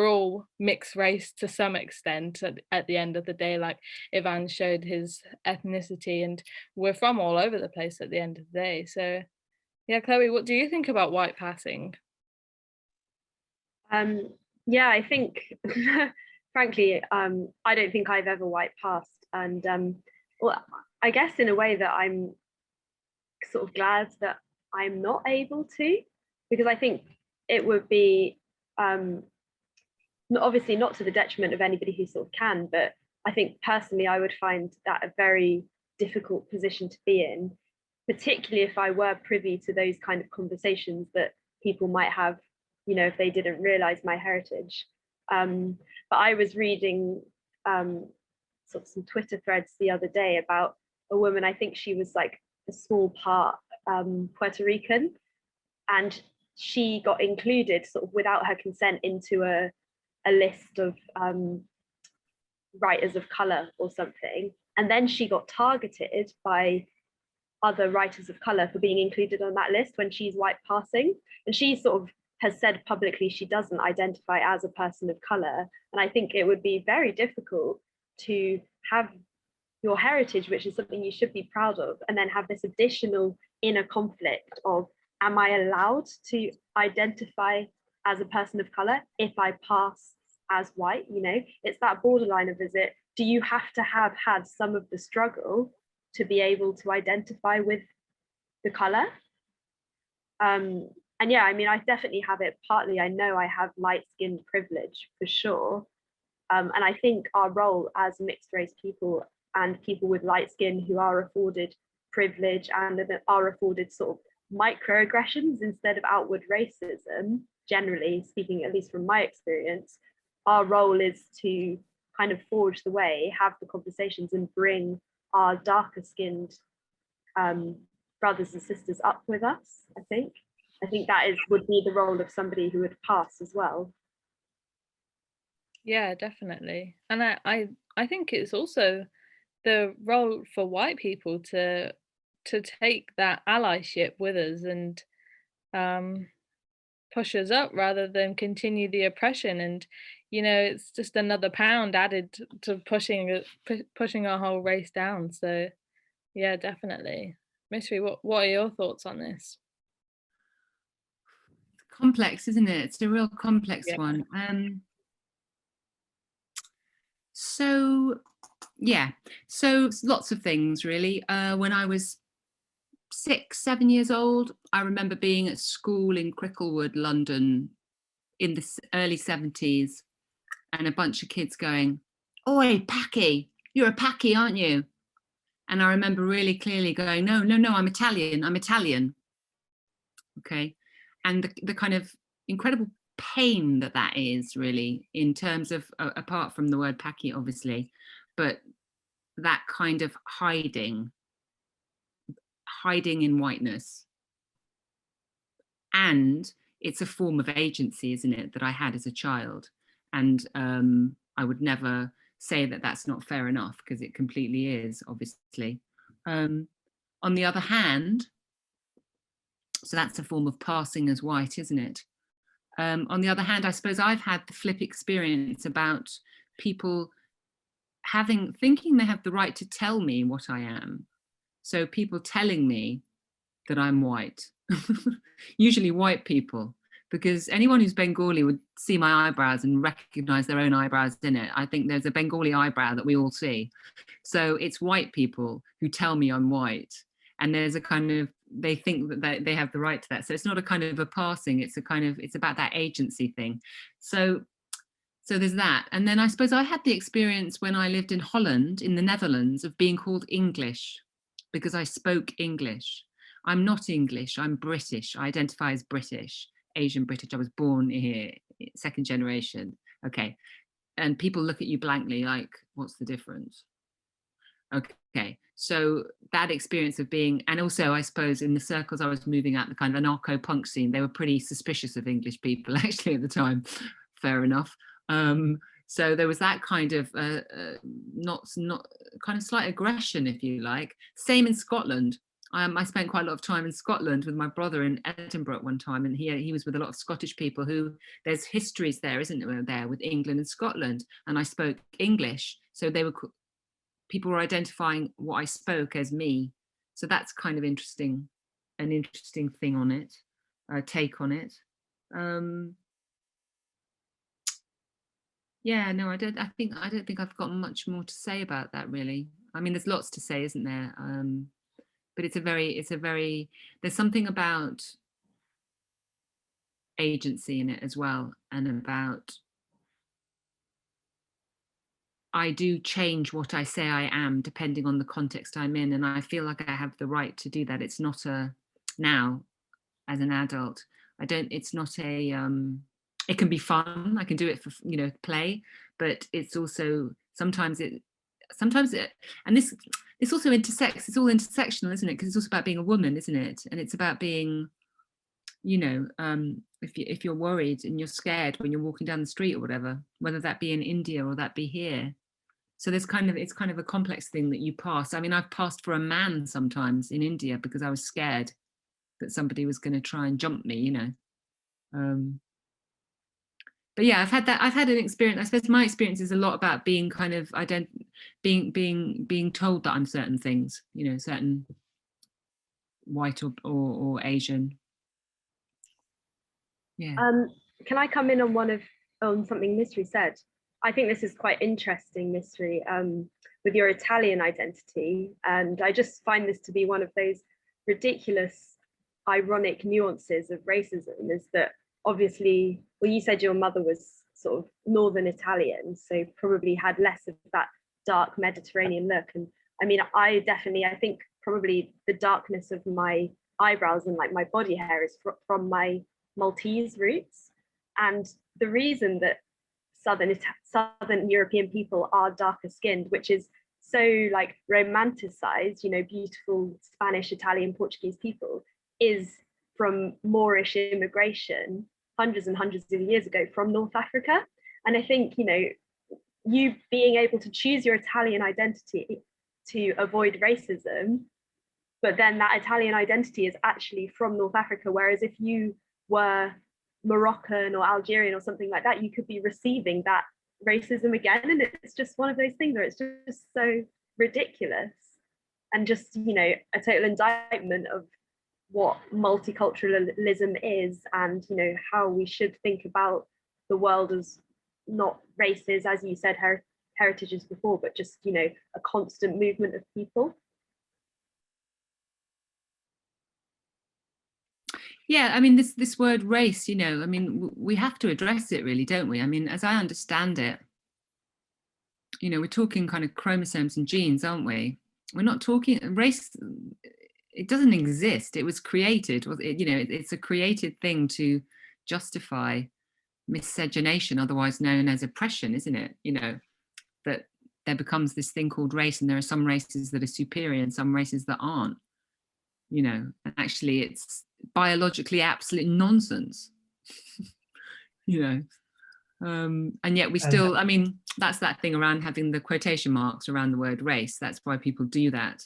all mixed race to some extent at the end of the day. Like Ivan showed his ethnicity, and we're from all over the place at the end of the day. So yeah, Chloe, what do you think about white passing? Yeah, I think frankly, I don't think I've ever white passed, and well, I guess in a way that I'm sort of glad that I'm not able to, because I think it would be obviously not to the detriment of anybody who sort of can, but I think personally I would find that a very difficult position to be in, particularly if I were privy to those kind of conversations that people might have, you know, if they didn't realize my heritage. But I was reading sort of some Twitter threads the other day about a woman, I think she was like a small part Puerto Rican, and she got included sort of without her consent into a list of writers of color or something, and then she got targeted by other writers of color for being included on that list when she's white passing. And she sort of has said publicly she doesn't identify as a person of color, and I think it would be very difficult to have your heritage, which is something you should be proud of, and then have this additional inner conflict of, am I allowed to identify as a person of color if I pass as white? You know, it's that borderline of, do you have to have had some of the struggle to be able to identify with the color? And yeah, I mean, I definitely have it. Partly, I know I have light-skinned privilege for sure. And I think our role as mixed race people and people with light skin who are afforded privilege and are afforded sort of microaggressions instead of outward racism, generally speaking, at least from my experience, our role is to kind of forge the way, have the conversations, and bring our darker skinned brothers and sisters up with us. I think that would be the role of somebody who would pass as well. Yeah, definitely. And I think it's also the role for white people to take that allyship with us and push us up rather than continue the oppression. And you know, it's just another pound added to pushing our whole race down. So yeah, definitely. Mystery, what are your thoughts on this? Complex, isn't it? It's a real complex Yeah. one. So lots of things really. When I was 6-7 years old, I remember being at school in Cricklewood, London, in the early 70s, and a bunch of kids going, "Oi, Paki, you're a Paki, aren't you?" And I remember really clearly going, no, I'm Italian. Okay. And the kind of incredible pain that is really, in terms of, apart from the word Paki, obviously, but that kind of hiding in whiteness. And it's a form of agency, isn't it, that I had as a child. And I would never say that that's not fair enough, because it completely is, obviously. On the other hand, so that's a form of passing as white, isn't it? On the other hand, I suppose I've had the flip experience about people thinking they have the right to tell me what I am. So people telling me that I'm white, usually white people, because anyone who's Bengali would see my eyebrows and recognize their own eyebrows in it. I think there's a Bengali eyebrow that we all see. So it's white people who tell me I'm white. And there's a kind of, they think that they have the right to that. So it's not a kind of a passing, it's about that agency thing. So there's that. And then I suppose I had the experience when I lived in Holland, in the Netherlands, of being called English because I spoke English. I'm not English, I'm British. I identify as British, Asian British. I was born here, second generation. Okay. And people look at you blankly like, what's the difference? Okay. So that experience of being, and also I suppose in the circles I was moving at, the kind of anarcho-punk scene, they were pretty suspicious of English people actually at the time. Fair enough. So there was that kind of not kind of slight aggression, if you like. Same in Scotland. I spent quite a lot of time in Scotland with my brother in Edinburgh at one time, and he was with a lot of Scottish people who, there's histories there, isn't there, with England and Scotland, and I spoke English, so people were identifying what I spoke as me. So that's kind of interesting, an interesting thing on it, take on it. Yeah, no, I don't think I've got much more to say about that, really. I mean, there's lots to say, isn't there? But it's a very, there's something about agency in it as well, and about, I do change what I say I am depending on the context I'm in, and I feel like I have the right to do that. It's not now, as an adult, it's not it can be fun. I can do it for, play, but it's also sometimes it, and this also intersects. It's all intersectional, isn't it? Because it's also about being a woman, isn't it? And it's about being, if you're worried and you're scared when you're walking down the street or whatever, whether that be in India or that be here. So it's kind of a complex thing that you pass. I mean, I've passed for a man sometimes in India because I was scared that somebody was going to try and jump me, But yeah, I've had an experience. I suppose my experience is a lot about being kind of being told that I'm certain things, certain white or Asian. Yeah. Can I come in on something Mystery said? I think this is quite interesting, Mystery, with your Italian identity. And I just find this to be one of those ridiculous, ironic nuances of racism, is that obviously, well, you said your mother was sort of Northern Italian, so probably had less of that dark Mediterranean look. And I mean, I think probably the darkness of my eyebrows and like my body hair is from my Maltese roots. And the reason that Southern European people are darker skinned, which is so like romanticized, beautiful Spanish, Italian, Portuguese people, is from Moorish immigration hundreds and hundreds of years ago from North Africa. And I think, you being able to choose your Italian identity to avoid racism, but then that Italian identity is actually from North Africa, whereas if you were Moroccan or Algerian or something like that, you could be receiving that racism again. And it's just one of those things where it's just so ridiculous, and just, a total indictment of what multiculturalism is, and how we should think about the world as not races, as you said, heritages before, but just a constant movement of people. Yeah, I mean, this word race, I mean, we have to address it, really, don't we? I mean, as I understand it, we're talking kind of chromosomes and genes, aren't we? We're not talking race. It doesn't exist. It was created. It's a created thing to justify miscegenation, otherwise known as oppression, isn't it? That there becomes this thing called race, and there are some races that are superior and some races that aren't. And actually it's biologically absolute nonsense. And yet we still, I mean, that's that thing around having the quotation marks around the word race. That's why people do that.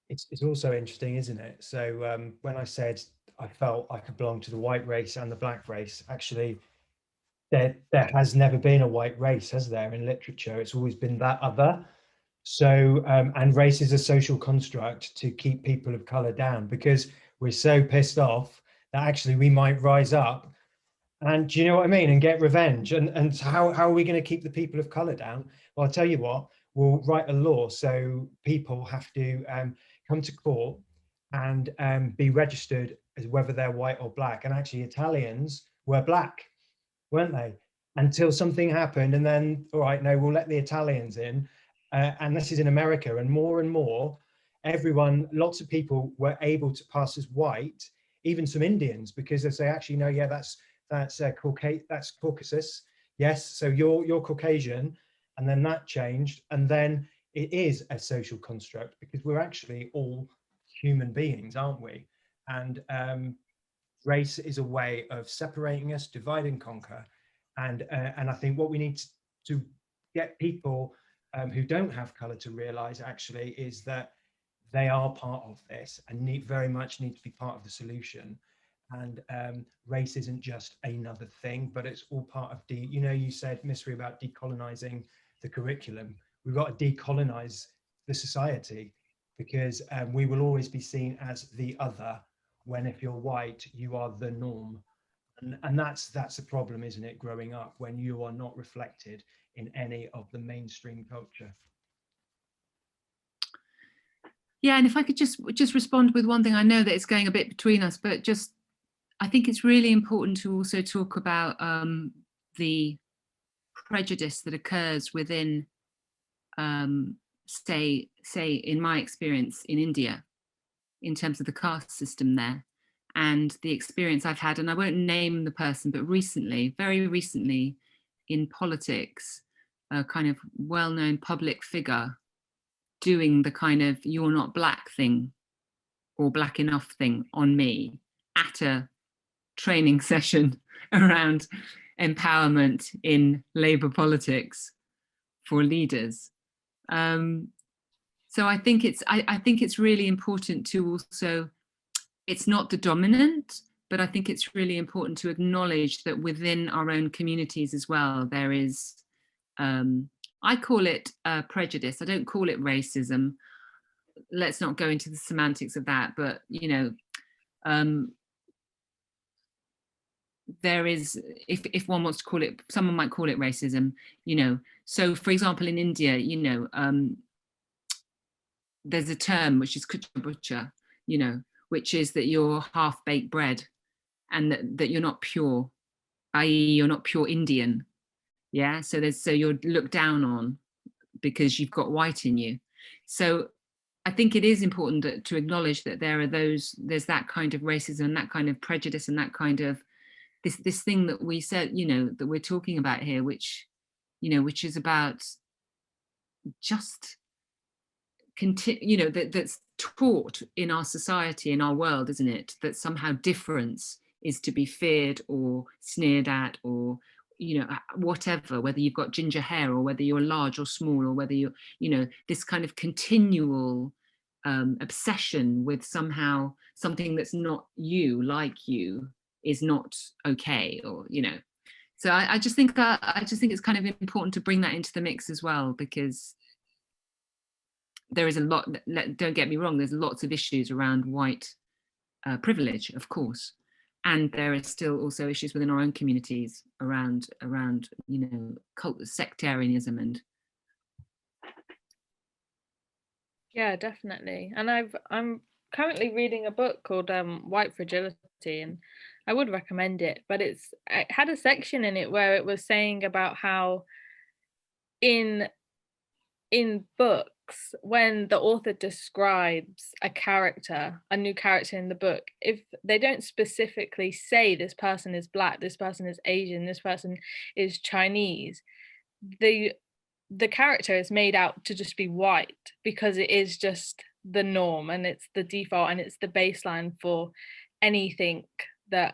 It's also interesting, isn't it? So when I said I felt I could belong to the white race and the black race, actually there has never been a white race, has there, in literature? It's always been that other. So and race is a social construct to keep people of color down, because we're so pissed off that actually we might rise up and, do you know what I mean, and get revenge. And how are we going to keep the people of color down? Well, I'll tell you what, we'll write a law so people have to come to court and be registered as whether they're white or black. And actually Italians were black, weren't they? Until something happened, and then, all right, no, we'll let the Italians in. And this is in America, and more, everyone, lots of people were able to pass as white, even some Indians, because they say, actually, no, yeah, that's Caucasus. Yes, so you're Caucasian. And then that changed. And then it is a social construct, because we're actually all human beings, aren't we? And race is a way of separating us, divide and conquer. And I think what we need to get people who don't have color to realize actually is that they are part of this and very much need to be part of the solution. And race isn't just another thing, but it's all part of you know, you said, Mystery, about decolonizing the curriculum. We've got to decolonize the society, because we will always be seen as the other, when if you're white, you are the norm. And that's a problem, isn't it, growing up, when you are not reflected in any of the mainstream culture. Yeah, and if I could just respond with one thing, I know that it's going a bit between us, but just, I think it's really important to also talk about the prejudice that occurs within, say in my experience in India, in terms of the caste system there, and the experience I've had, and I won't name the person, but recently, very recently, in politics, a kind of well-known public figure doing the kind of "you're not black" thing or black enough thing on me at a training session around empowerment in Labour politics for leaders. So I think it's really important to also, it's not the dominant, but I think it's really important to acknowledge that within our own communities as well, there is, I call it prejudice. I don't call it racism. Let's not go into the semantics of that, but, you know, there is, if one wants to call it, someone might call it racism, you know. So for example, in India, you know, there's a term which is kucha, you know, which is that you're half-baked bread, and that you're not pure, i.e. you're not pure Indian. Yeah, so you're looked down on because you've got white in you. So I think it is important to acknowledge that there's that kind of racism and that kind of prejudice and that kind of this thing that we said, you know, that we're talking about here, which, you know, which is about just you know, that's taught in our society, in our world, isn't it, that somehow difference is to be feared or sneered at, or, you know, whatever, whether you've got ginger hair or whether you're large or small, or whether you're, you know, this kind of continual obsession with somehow something that's not you, like you, is not okay, or, you know. So I just think it's kind of important to bring that into the mix as well, because there is a lot, don't get me wrong, there's lots of issues around white privilege, of course, and there are still also issues within our own communities around you know, sectarianism and. Yeah, definitely. And I'm currently reading a book called White Fragility, and I would recommend it, but it had a section in it where it was saying about how in books, when the author describes a new character in the book, if they don't specifically say this person is black, this person is Asian, this person is Chinese, the character is made out to just be white, because it is just the norm and it's the default and it's the baseline for anything that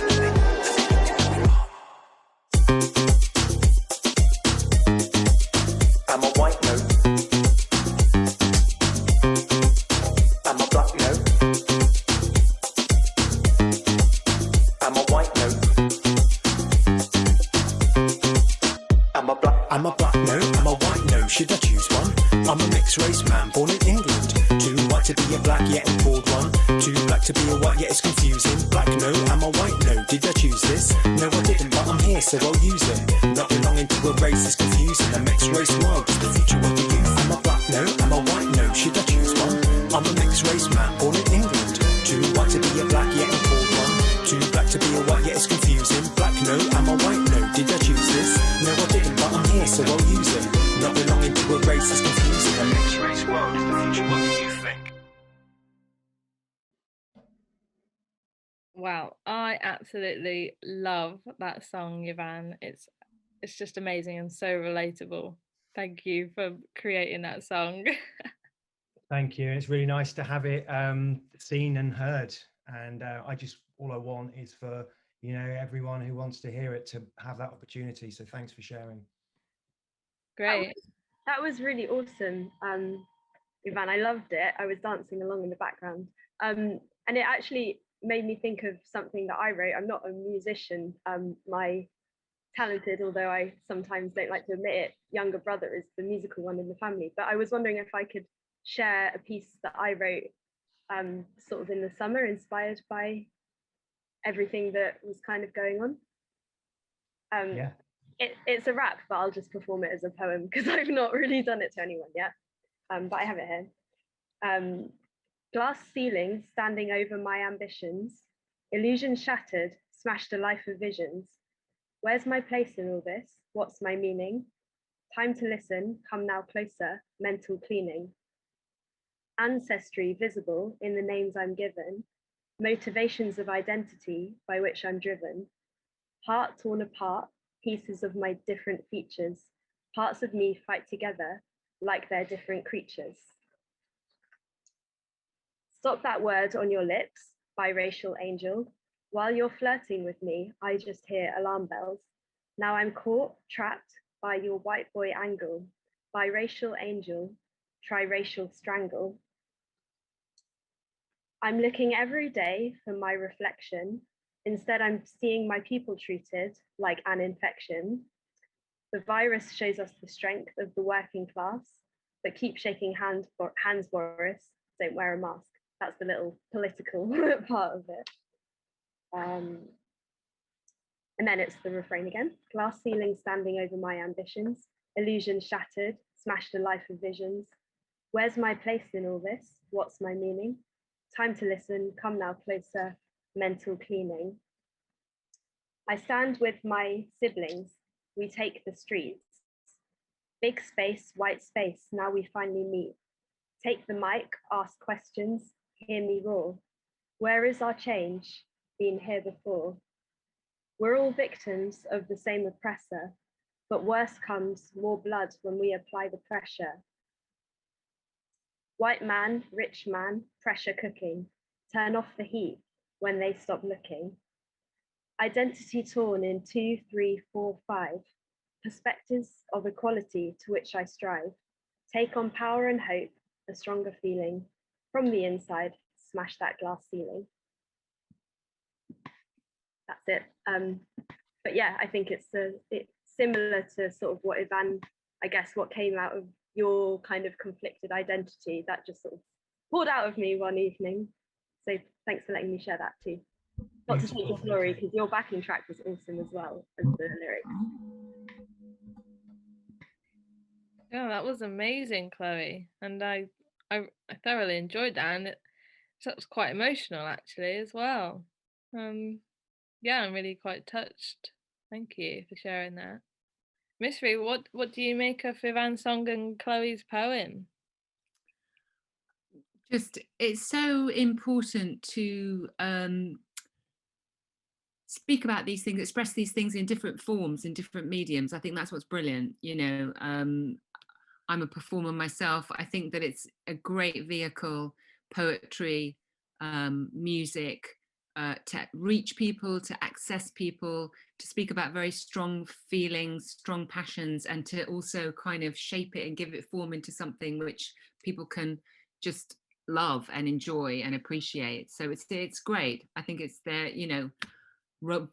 I'm a white note. I'm a black note. I'm a mixed race man, born in England. Too white to be a black, yet I'm called one. Too black to be a white, yet it's confusing. Black, no, am I white? No. Did I choose this? No, I didn't, but I'm here, so I'll use them. Not belonging to a race is confusing. A mixed race world is the future of the youth. Am I black? No. Am I white? No. Should I choose one? I'm a mixed race man, born in England. Too white to be a black, yet I'm called one. Too black to be a white, yet it's confusing. Black, no. Am I white? No. Did I choose this? No, I didn't, but I'm here, so I'll use them. Not belonging to a race is confusing. A mixed race world is the future. What do you think? Wow, I absolutely love that song, Yvan. It's just amazing and so relatable. Thank you for creating that song. Thank you. It's really nice to have it seen and heard. And all I want is for, you know, everyone who wants to hear it to have that opportunity. So thanks for sharing. Great. That was really awesome, Yvan. I loved it. I was dancing along in the background. And it actually made me think of something that I wrote. I'm not a musician. My talented, although I sometimes don't like to admit it, younger brother is the musical one in the family. But I was wondering if I could share a piece that I wrote sort of in the summer, inspired by everything that was kind of going on. Yeah. It's a rap, but I'll just perform it as a poem because I've not really done it to anyone yet. But I have it here. Glass ceilings standing over my ambitions, illusion shattered, smashed a life of visions. Where's my place in all this? What's my meaning? Time to listen, come now closer, mental cleaning. Ancestry visible in the names I'm given, motivations of identity by which I'm driven. Heart torn apart, pieces of my different features, parts of me fight together like they're different creatures. Stop that word on your lips, biracial angel. While you're flirting with me, I just hear alarm bells. Now I'm caught, trapped by your white boy angle, biracial angel, triracial strangle. I'm looking every day for my reflection. Instead, I'm seeing my people treated like an infection. The virus shows us the strength of the working class, but keep shaking hands, Boris, don't wear a mask. That's the little political part of it. And then it's the refrain again. Glass ceiling standing over my ambitions, illusion shattered, smashed a life of visions. Where's my place in all this? What's my meaning? Time to listen, come now closer, mental cleaning. I stand with my siblings, we take the streets. Big space, white space, now we finally meet. Take the mic, ask questions, hear me roar. Where is our change? Been here before. We're all victims of the same oppressor, but worse comes, more blood when we apply the pressure. White man, rich man, pressure cooking. Turn off the heat when they stop looking. Identity torn in 2, 3, 4, 5. Perspectives of equality to which I strive. Take on power and hope, a stronger feeling. From the inside, smash that glass ceiling. That's it. But yeah, I think it's similar to sort of what Yvan, I guess, what came out of your kind of conflicted identity that just sort of poured out of me one evening. So thanks for letting me share that too. Not to take your glory, because your backing track was awesome as well as the lyrics. Yeah, that was amazing, Chloe. And I thoroughly enjoyed that, and it was quite emotional actually as well. Yeah, I'm really quite touched. Thank you for sharing that. Mystery, what do you make of Yvan's song and Chloe's poem? Just, it's so important to speak about these things, express these things in different forms, in different mediums. I think that's what's brilliant. You know, I'm a performer myself. I think that it's a great vehicle, poetry, music, to reach people, to access people, to speak about very strong feelings, strong passions, and to also kind of shape it and give it form into something which people can just love and enjoy and appreciate. So it's great. I think it's there, you know,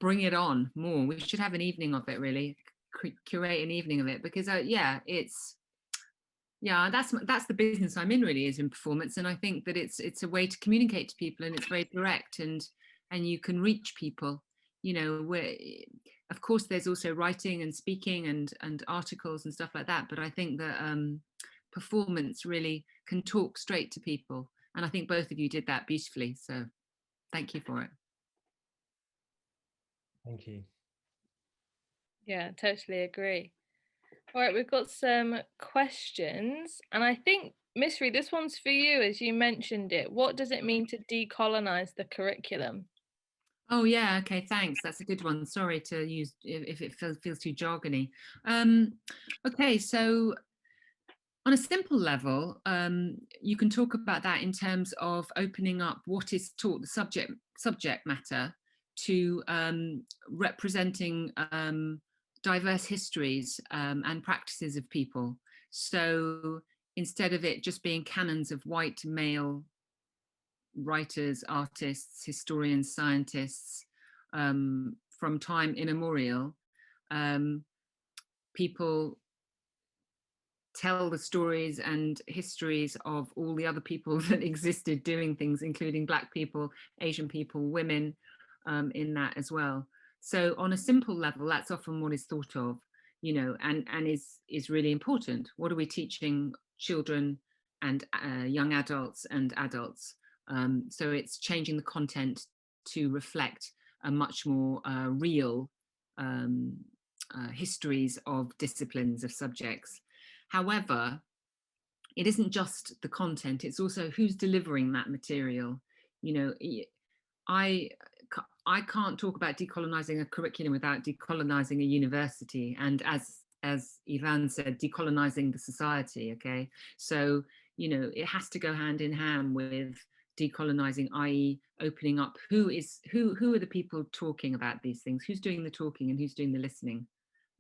bring it on more. We should have an evening of it, really, curate an evening of it, because yeah, it's Yeah, that's the business I'm in, really, is in performance, and I think that it's a way to communicate to people, and it's very direct, and you can reach people. You know, where of course there's also writing and speaking and articles and stuff like that, but I think that performance really can talk straight to people, and I think both of you did that beautifully. So, thank you for it. Thank you. Yeah, totally agree. All right, we've got some questions, and I think, Mystery, this one's for you, as you mentioned it. What does it mean to decolonize the curriculum? Oh yeah, okay, thanks. That's a good one. Sorry to use if it feels too jargony. Okay, so on a simple level, you can talk about that in terms of opening up what is taught, the subject matter, to representing diverse histories and practices of people. So instead of it just being canons of white male writers, artists, historians, scientists, from time immemorial, people tell the stories and histories of all the other people that existed doing things, including Black people, Asian people, women, in that as well. So on a simple level, that's often what is thought of, you know, and is really important. What are we teaching children and young adults and adults? So it's changing the content to reflect a much more real histories of disciplines, of subjects. However, it isn't just the content, it's also who's delivering that material. You know, I can't talk about decolonizing a curriculum without decolonizing a university, and as Yvonne said, decolonizing the society. Okay, so you know it has to go hand in hand with decolonizing, i.e., opening up who are the people talking about these things, who's doing the talking and who's doing the listening.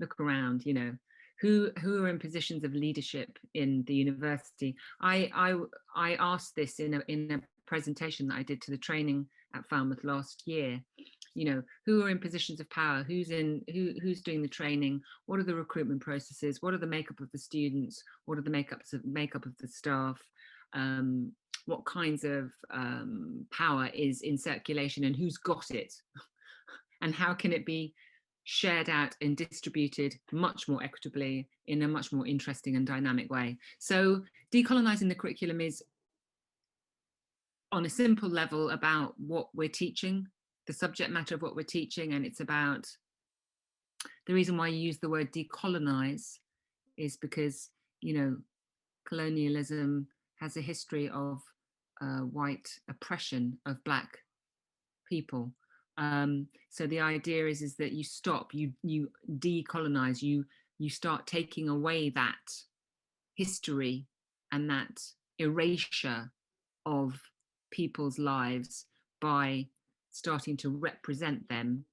Look around, you know, who are in positions of leadership in the university. I asked this in a presentation that I did to the training at Falmouth last year. You know, who are in positions of power, who's doing the training, what are the recruitment processes, what are the makeup of the students, what are the makeup of the staff, what kinds of power is in circulation and who's got it, and how can it be shared out and distributed much more equitably in a much more interesting and dynamic way. So decolonizing the curriculum is, on a simple level, about what we're teaching, the subject matter of what we're teaching, and it's about, the reason why you use the word decolonize is because, you know, colonialism has a history of white oppression of Black people. So the idea is that you stop, you decolonize, you start taking away that history and that erasure of people's lives by starting to represent them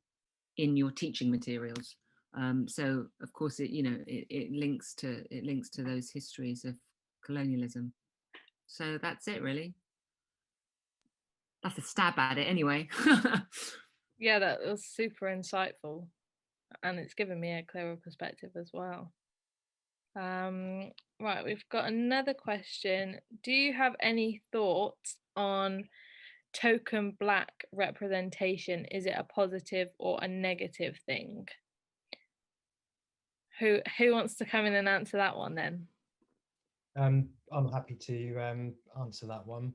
in your teaching materials. So of course it links to those histories of colonialism. So that's it, really. That's a stab at it anyway. Yeah, that was super insightful, and it's given me a clearer perspective as well. Right, we've got another question. Do you have any thoughts on token Black representation? Is it a positive or a negative thing? Who wants to come in and answer that one then? I'm happy to answer that one.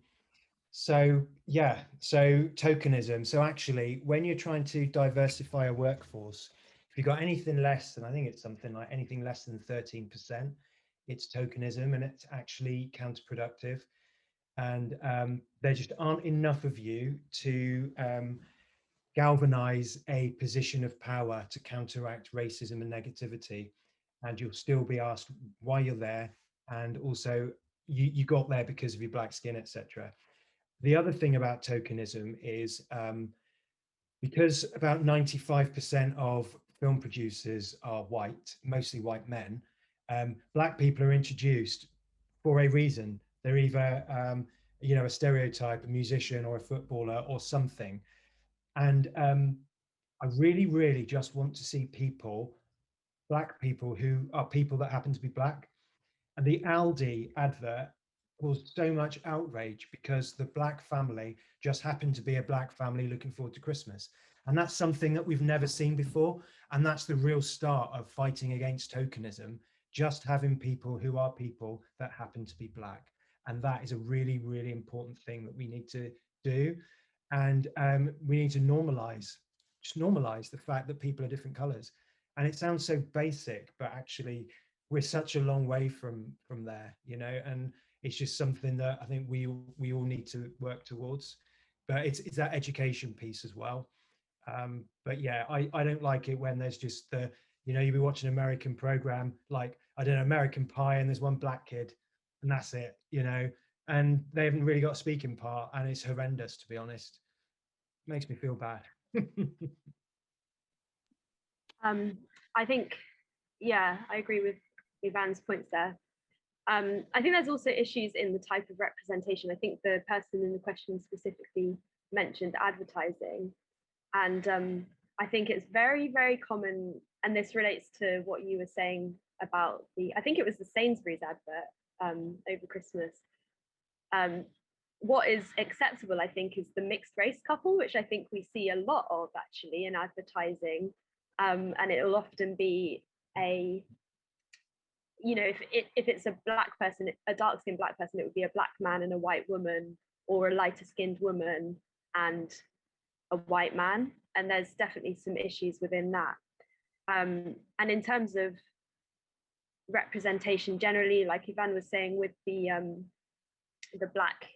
So yeah, so tokenism. So actually, when you're trying to diversify a workforce, if you've got anything less than, I think it's something like anything less than 13%, it's tokenism, and it's actually counterproductive. And there just aren't enough of you to galvanize a position of power to counteract racism and negativity. And you'll still be asked why you're there, and also you got there because of your Black skin, etc. The other thing about tokenism is because about 95% of film producers are white, mostly white men, Black people are introduced for a reason. They're either a stereotype, a musician or a footballer or something. And I really, really just want to see people, Black people who are people that happen to be Black. And the Aldi advert caused so much outrage because the black family just happened to be a black family looking forward to Christmas. And that's something that we've never seen before. And that's the real start of fighting against tokenism, just having people who are people that happen to be black. And that is a really, really important thing that we need to do. And we need to just normalize the fact that people are different colors. And it sounds so basic, but actually we're such a long way from there, you know, and it's just something that I think we all need to work towards. But it's that education piece as well. But yeah, I don't like it when there's just the, you know, you'll be watching an American program like, I don't know, American Pie, and there's one black kid and that's it, you know, and they haven't really got a speaking part, and it's horrendous, to be honest. It makes me feel bad. I think, yeah, I agree with Ivan's points there. I think there's also issues in the type of representation. I think the person in the question specifically mentioned advertising, and I think it's very, very common, and this relates to what you were saying about I think it was the Sainsbury's advert over Christmas. What is acceptable, I think, is the mixed race couple, which I think we see a lot of actually in advertising, and it will often be a, you know, if it's a black person, a dark skinned black person, it would be a black man and a white woman, or a lighter skinned woman and a white man. And there's definitely some issues within that. And in terms of representation generally, like Ivan was saying, with the black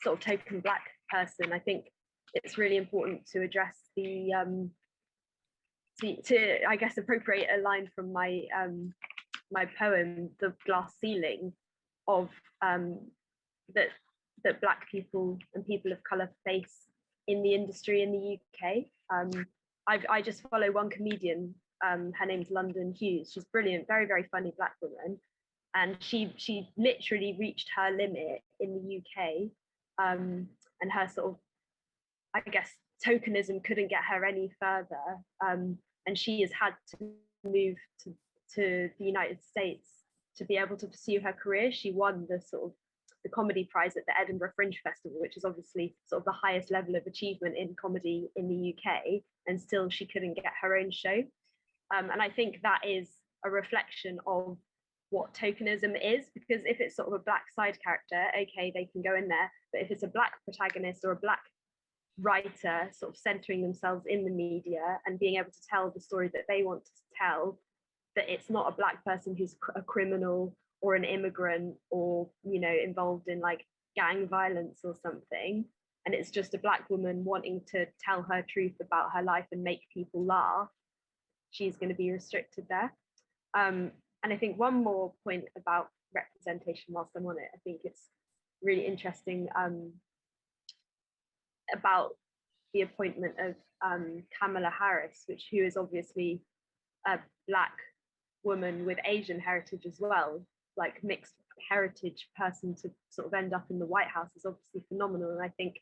sort of token black person, I think it's really important to address the to I guess appropriate a line from my my poem, The Glass Ceiling, of that black people and people of colour face in the industry in the UK. I just follow one comedian, her name's London Hughes. She's brilliant, very, very funny black woman. And she literally reached her limit in the UK, and her sort of, I guess, tokenism couldn't get her any further. And she has had to move to the United States to be able to pursue her career. She won the sort of the comedy prize at the Edinburgh Fringe Festival, which is obviously sort of the highest level of achievement in comedy in the UK, and still she couldn't get her own show. And I think that is a reflection of what tokenism is, because if it's sort of a black side character, okay, they can go in there, but if it's a black protagonist or a black writer sort of centering themselves in the media and being able to tell the story that they want to tell, that it's not a black person who's a criminal or an immigrant or, you know, involved in like gang violence or something, and it's just a black woman wanting to tell her truth about her life and make people laugh, she's going to be restricted there. And I think one more point about representation whilst I'm on it, I think it's really interesting about the appointment of Kamala Harris, who is obviously a black woman with Asian heritage as well, like mixed heritage person, to sort of end up in the White House is obviously phenomenal. And I think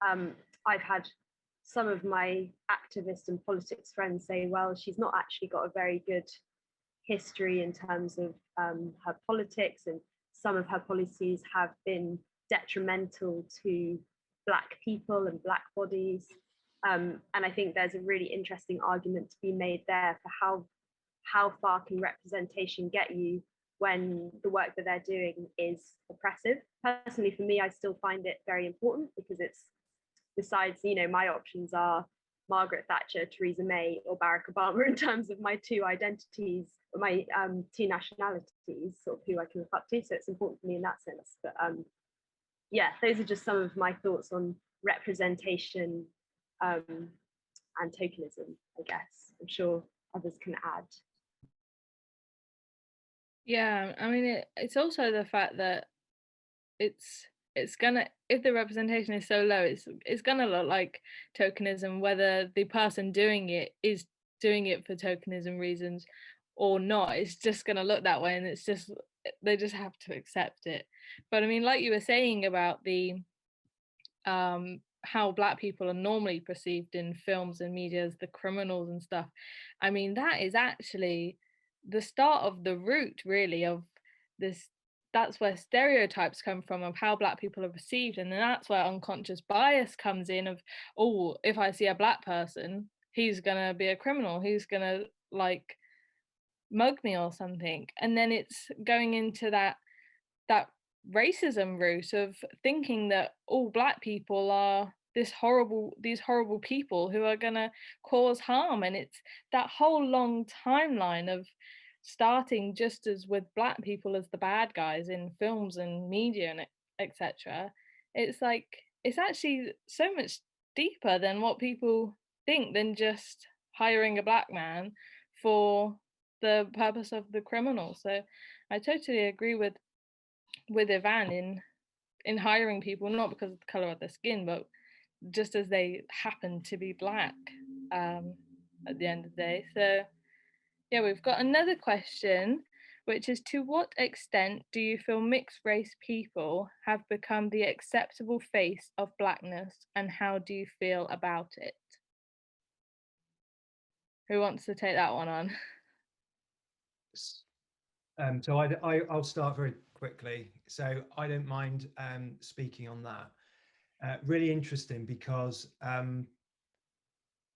I've had some of my activist and politics friends say, well, she's not actually got a very good history in terms of her politics, and some of her policies have been detrimental to black people and black bodies. And I think there's a really interesting argument to be made there for how far can representation get you when the work that they're doing is oppressive. Personally, for me, I still find it very important, because it's, besides, you know, my options are Margaret Thatcher, Theresa May, or Barack Obama in terms of my two identities, or my two nationalities, sort of who I can look up to. So it's important for me in that sense. But yeah, those are just some of my thoughts on representation and tokenism, I guess. I'm sure others can add. Yeah, I mean, it's also the fact that it's gonna, if the representation is so low, it's gonna look like tokenism, whether the person doing it is doing it for tokenism reasons or not. It's just gonna look that way, and it's just, they just have to accept it. But I mean, like you were saying about the how black people are normally perceived in films and media as the criminals and stuff, I mean, that is actually the start of the root, really, of this that's where stereotypes come from of how Black people are perceived, and then that's where unconscious bias comes in of, oh, if I see a Black person, he's gonna be a criminal, he's gonna like mug me or something. And then it's going into that racism route of thinking that all Black people are these horrible people who are gonna cause harm. And it's that whole long timeline of starting just as with Black people as the bad guys in films and media and etc. It's like, it's actually so much deeper than what people think, than just hiring a Black man for the purpose of the criminal. So I totally agree with Ivan in hiring people not because of the color of their skin, but just as they happen to be Black at the end of the day. So yeah, we've got another question, which is, to what extent do you feel mixed race people have become the acceptable face of Blackness, and how do you feel about it? Who wants to take that one on? So I'll start very quickly. So I don't mind speaking on that. Really interesting, because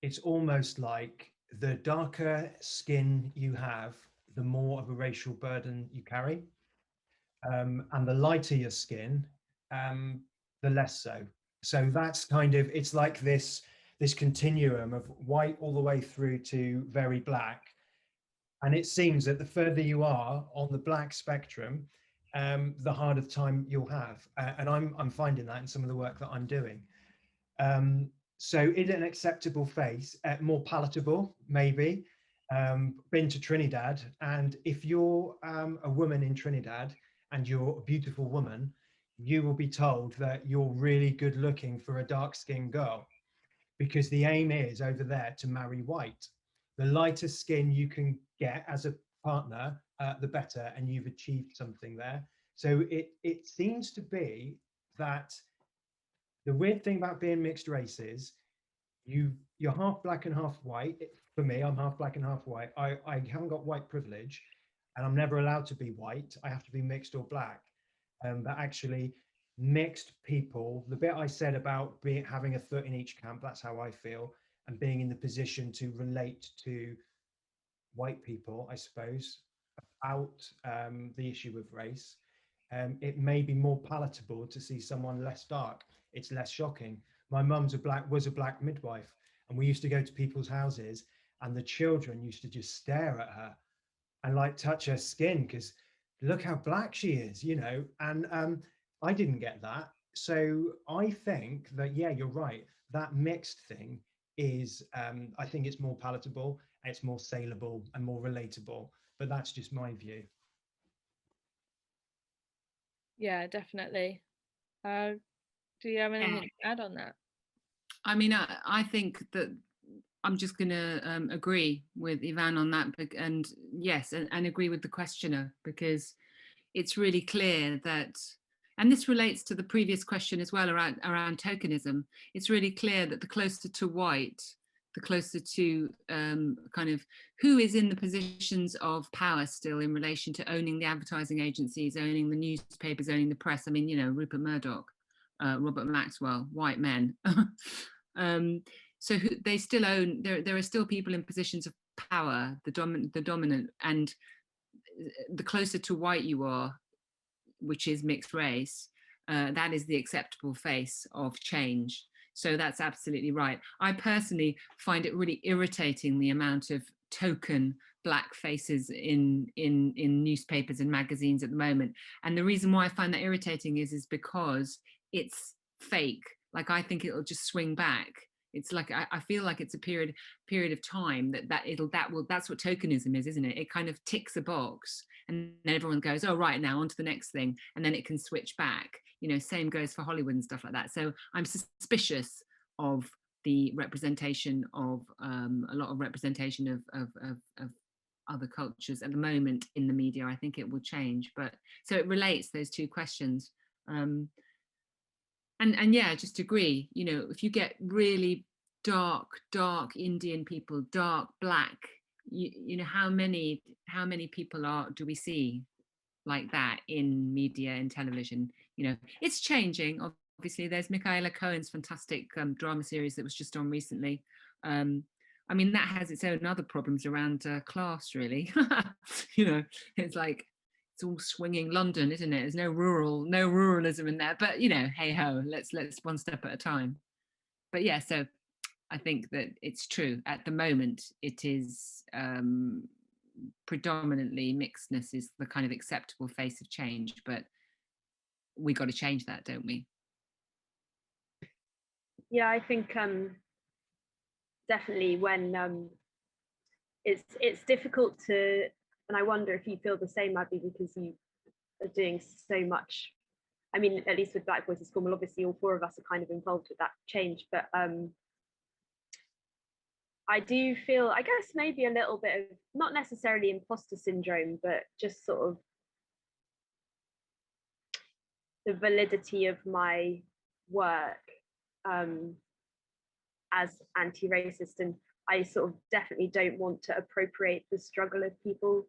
it's almost like the darker skin you have, the more of a racial burden you carry, and the lighter your skin, the less so. So that's kind of, it's like this continuum of white all the way through to very Black. And it seems that the further you are on the Black spectrum, the harder time you'll have. And I'm finding that in some of the work that I'm doing. So is it an acceptable face? More palatable, maybe. Been to Trinidad, and if you're a woman in Trinidad and you're a beautiful woman, you will be told that you're really good looking for a dark-skinned girl, because the aim is over there to marry white. The lighter skin you can get as a partner, the better, and you've achieved something there. So it seems to be that the weird thing about being mixed race is you're half Black and half white. For me, I'm half Black and half white. I haven't got white privilege, and I'm never allowed to be white. I have to be mixed or Black. But actually, mixed people, the bit I said about having a foot in each camp, that's how I feel, and being in the position to relate to white people, I suppose, about the issue of race. It may be more palatable to see someone less dark. It's less shocking. My mum's was a Black midwife, and we used to go to people's houses, and the children used to just stare at her and like touch her skin, because look how Black she is, you know. And I didn't get that. So I think that, yeah, you're right. That mixed thing is, I think it's more palatable, it's more saleable and more relatable. But that's just my view. Yeah, definitely. Do you have anything to add on that? I mean, I think that I'm just going to agree with Ivan on that, and yes, and agree with the questioner, because it's really clear that, and this relates to the previous question as well around tokenism. It's really clear that the closer to white, the closer to kind of who is in the positions of power still in relation to owning the advertising agencies, owning the newspapers, owning the press. I mean, you know, Rupert Murdoch, Robert Maxwell, white men. So they still own, there are still people in positions of power, the dominant, and the closer to white you are, which is mixed race, that is the acceptable face of change. So that's absolutely right. I personally find it really irritating, the amount of token Black faces in newspapers and magazines at the moment. And the reason why I find that irritating is because it's fake. Like, I think it'll just swing back. It's like, I feel like it's a period of time that's what tokenism is, isn't it? It kind of ticks a box, and then everyone goes, oh, right, now on to the next thing, and then it can switch back. You know, same goes for Hollywood and stuff like that. So I'm suspicious of the representation of a lot of representation of other cultures at the moment in the media. I think it will change, but so it relates those two questions. And yeah, just agree, you know, if you get really dark Indian people, dark Black, you know, how many people do we see? like that in media and television. You know, it's changing. Obviously, there's Michaela Cohen's fantastic drama series that was just on recently. I mean, that has its own other problems around class, really. You know, it's like it's all swinging London, isn't it? There's no ruralism in there. But you know, hey ho, let's one step at a time. But yeah, so I think that it's true. At the moment, it is predominantly mixedness is the kind of acceptable face of change, but we got to change that, don't we? Yeah, I think definitely when it's difficult to, and I wonder if you feel the same, Abby, because you are doing so much. I mean, at least with Black Voices Cornwall, obviously all four of us are kind of involved with that change, but I do feel, I guess, maybe a little bit of, not necessarily imposter syndrome, but just sort of the validity of my work as anti-racist. And I sort of definitely don't want to appropriate the struggle of people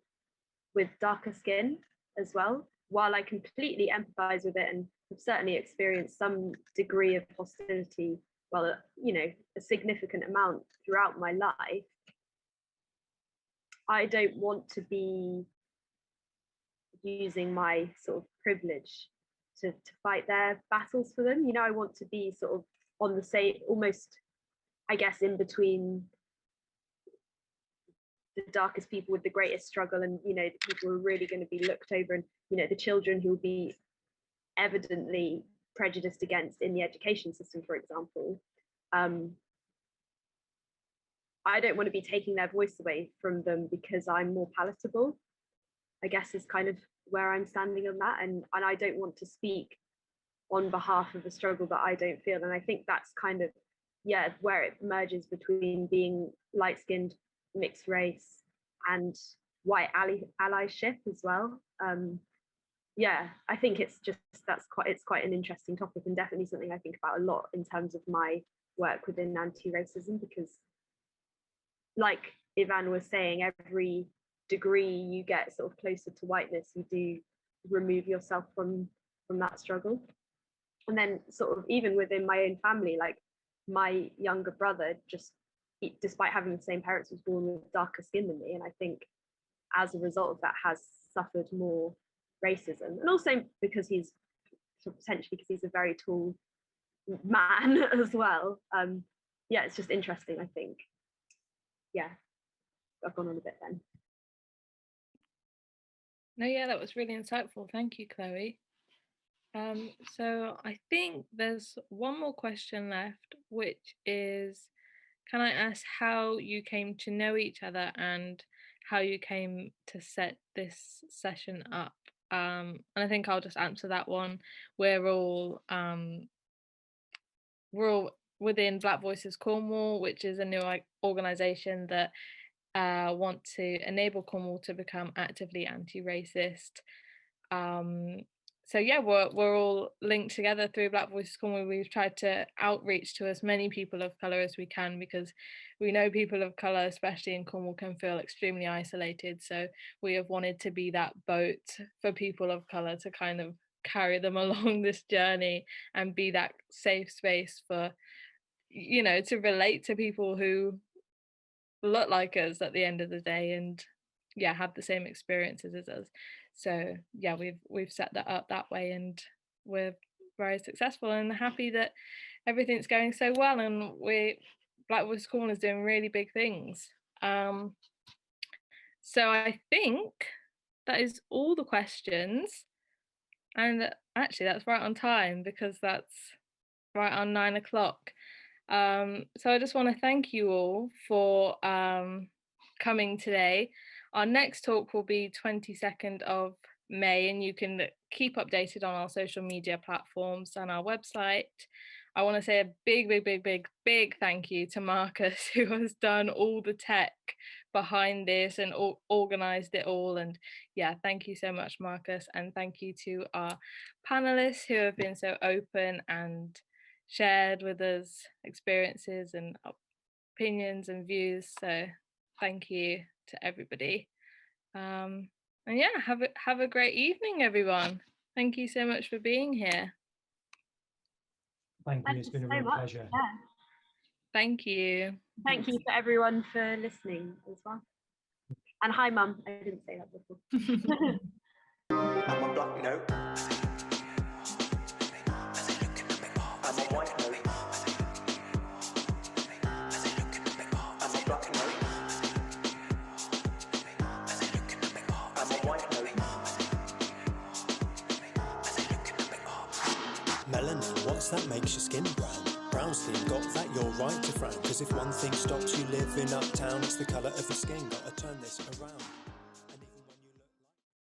with darker skin as well. While I completely empathize with it and have certainly experienced some degree of hostility, well, you know, a significant amount throughout my life, I don't want to be using my sort of privilege to fight their battles for them. You know, I want to be sort of on the same, almost, I guess, in between the darkest people with the greatest struggle, and you know, the people who are really going to be looked over, and you know, the children who will be evidently prejudiced against in the education system, for example. I don't want to be taking their voice away from them because I'm more palatable, I guess, is kind of where I'm standing on that. And I don't want to speak on behalf of a struggle that I don't feel. And I think that's kind of, yeah, where it merges between being light-skinned, mixed race, and white allyship as well. Yeah, I think it's just, it's quite an interesting topic, and definitely something I think about a lot in terms of my work within anti-racism, because like Ivan was saying, every degree you get sort of closer to whiteness, you do remove yourself from that struggle. And then sort of even within my own family, like my younger brother, just despite having the same parents, was born with darker skin than me, and I think as a result of that has suffered more racism, and also because he's potentially because he's a very tall man as well. Yeah, it's just interesting, I think. Yeah, I've gone on a bit then. No, yeah, that was really insightful. Thank you, Chloe. So I think there's one more question left, which is, can I ask how you came to know each other and how you came to set this session up? And I think I'll just answer that one. We're all within Black Voices Cornwall, which is a new organisation that want to enable Cornwall to become actively anti-racist. So yeah, we're all linked together through Black Voices Cornwall. We've tried to outreach to as many people of colour as we can, because we know people of colour, especially in Cornwall, can feel extremely isolated. So we have wanted to be that boat for people of colour to kind of carry them along this journey and be that safe space for, you know, to relate to people who look like us at the end of the day, and yeah, have the same experiences as us. So yeah, we've set that up that way, and we're very successful and happy that everything's going so well, and Black Voices Cornwall is doing really big things. So I think that is all the questions, and actually that's right on time, because that's right on 9 o'clock. So I just want to thank you all for coming today. Our next talk will be 22nd of May, and you can keep updated on our social media platforms and our website. I want to say a big thank you to Marcus, who has done all the tech behind this and organized it all. And yeah, thank you so much, Marcus. And thank you to our panelists who have been so open and shared with us experiences and opinions and views. So thank you to everybody. And yeah, have a great evening, everyone. Thank you so much for being here. Thank you. It's been a so real much. pleasure. Yeah. Thank you. Thank you for everyone for listening as well. And hi, Mum. I didn't say that before. I'm a black note. I'm a white note. I'm a black note. I'm a white note. Melanin, what's that makes your skin brown? Brown skin got that you're right to frown. Cause if one thing stops you living uptown, it's the colour of your skin. Gotta turn this around.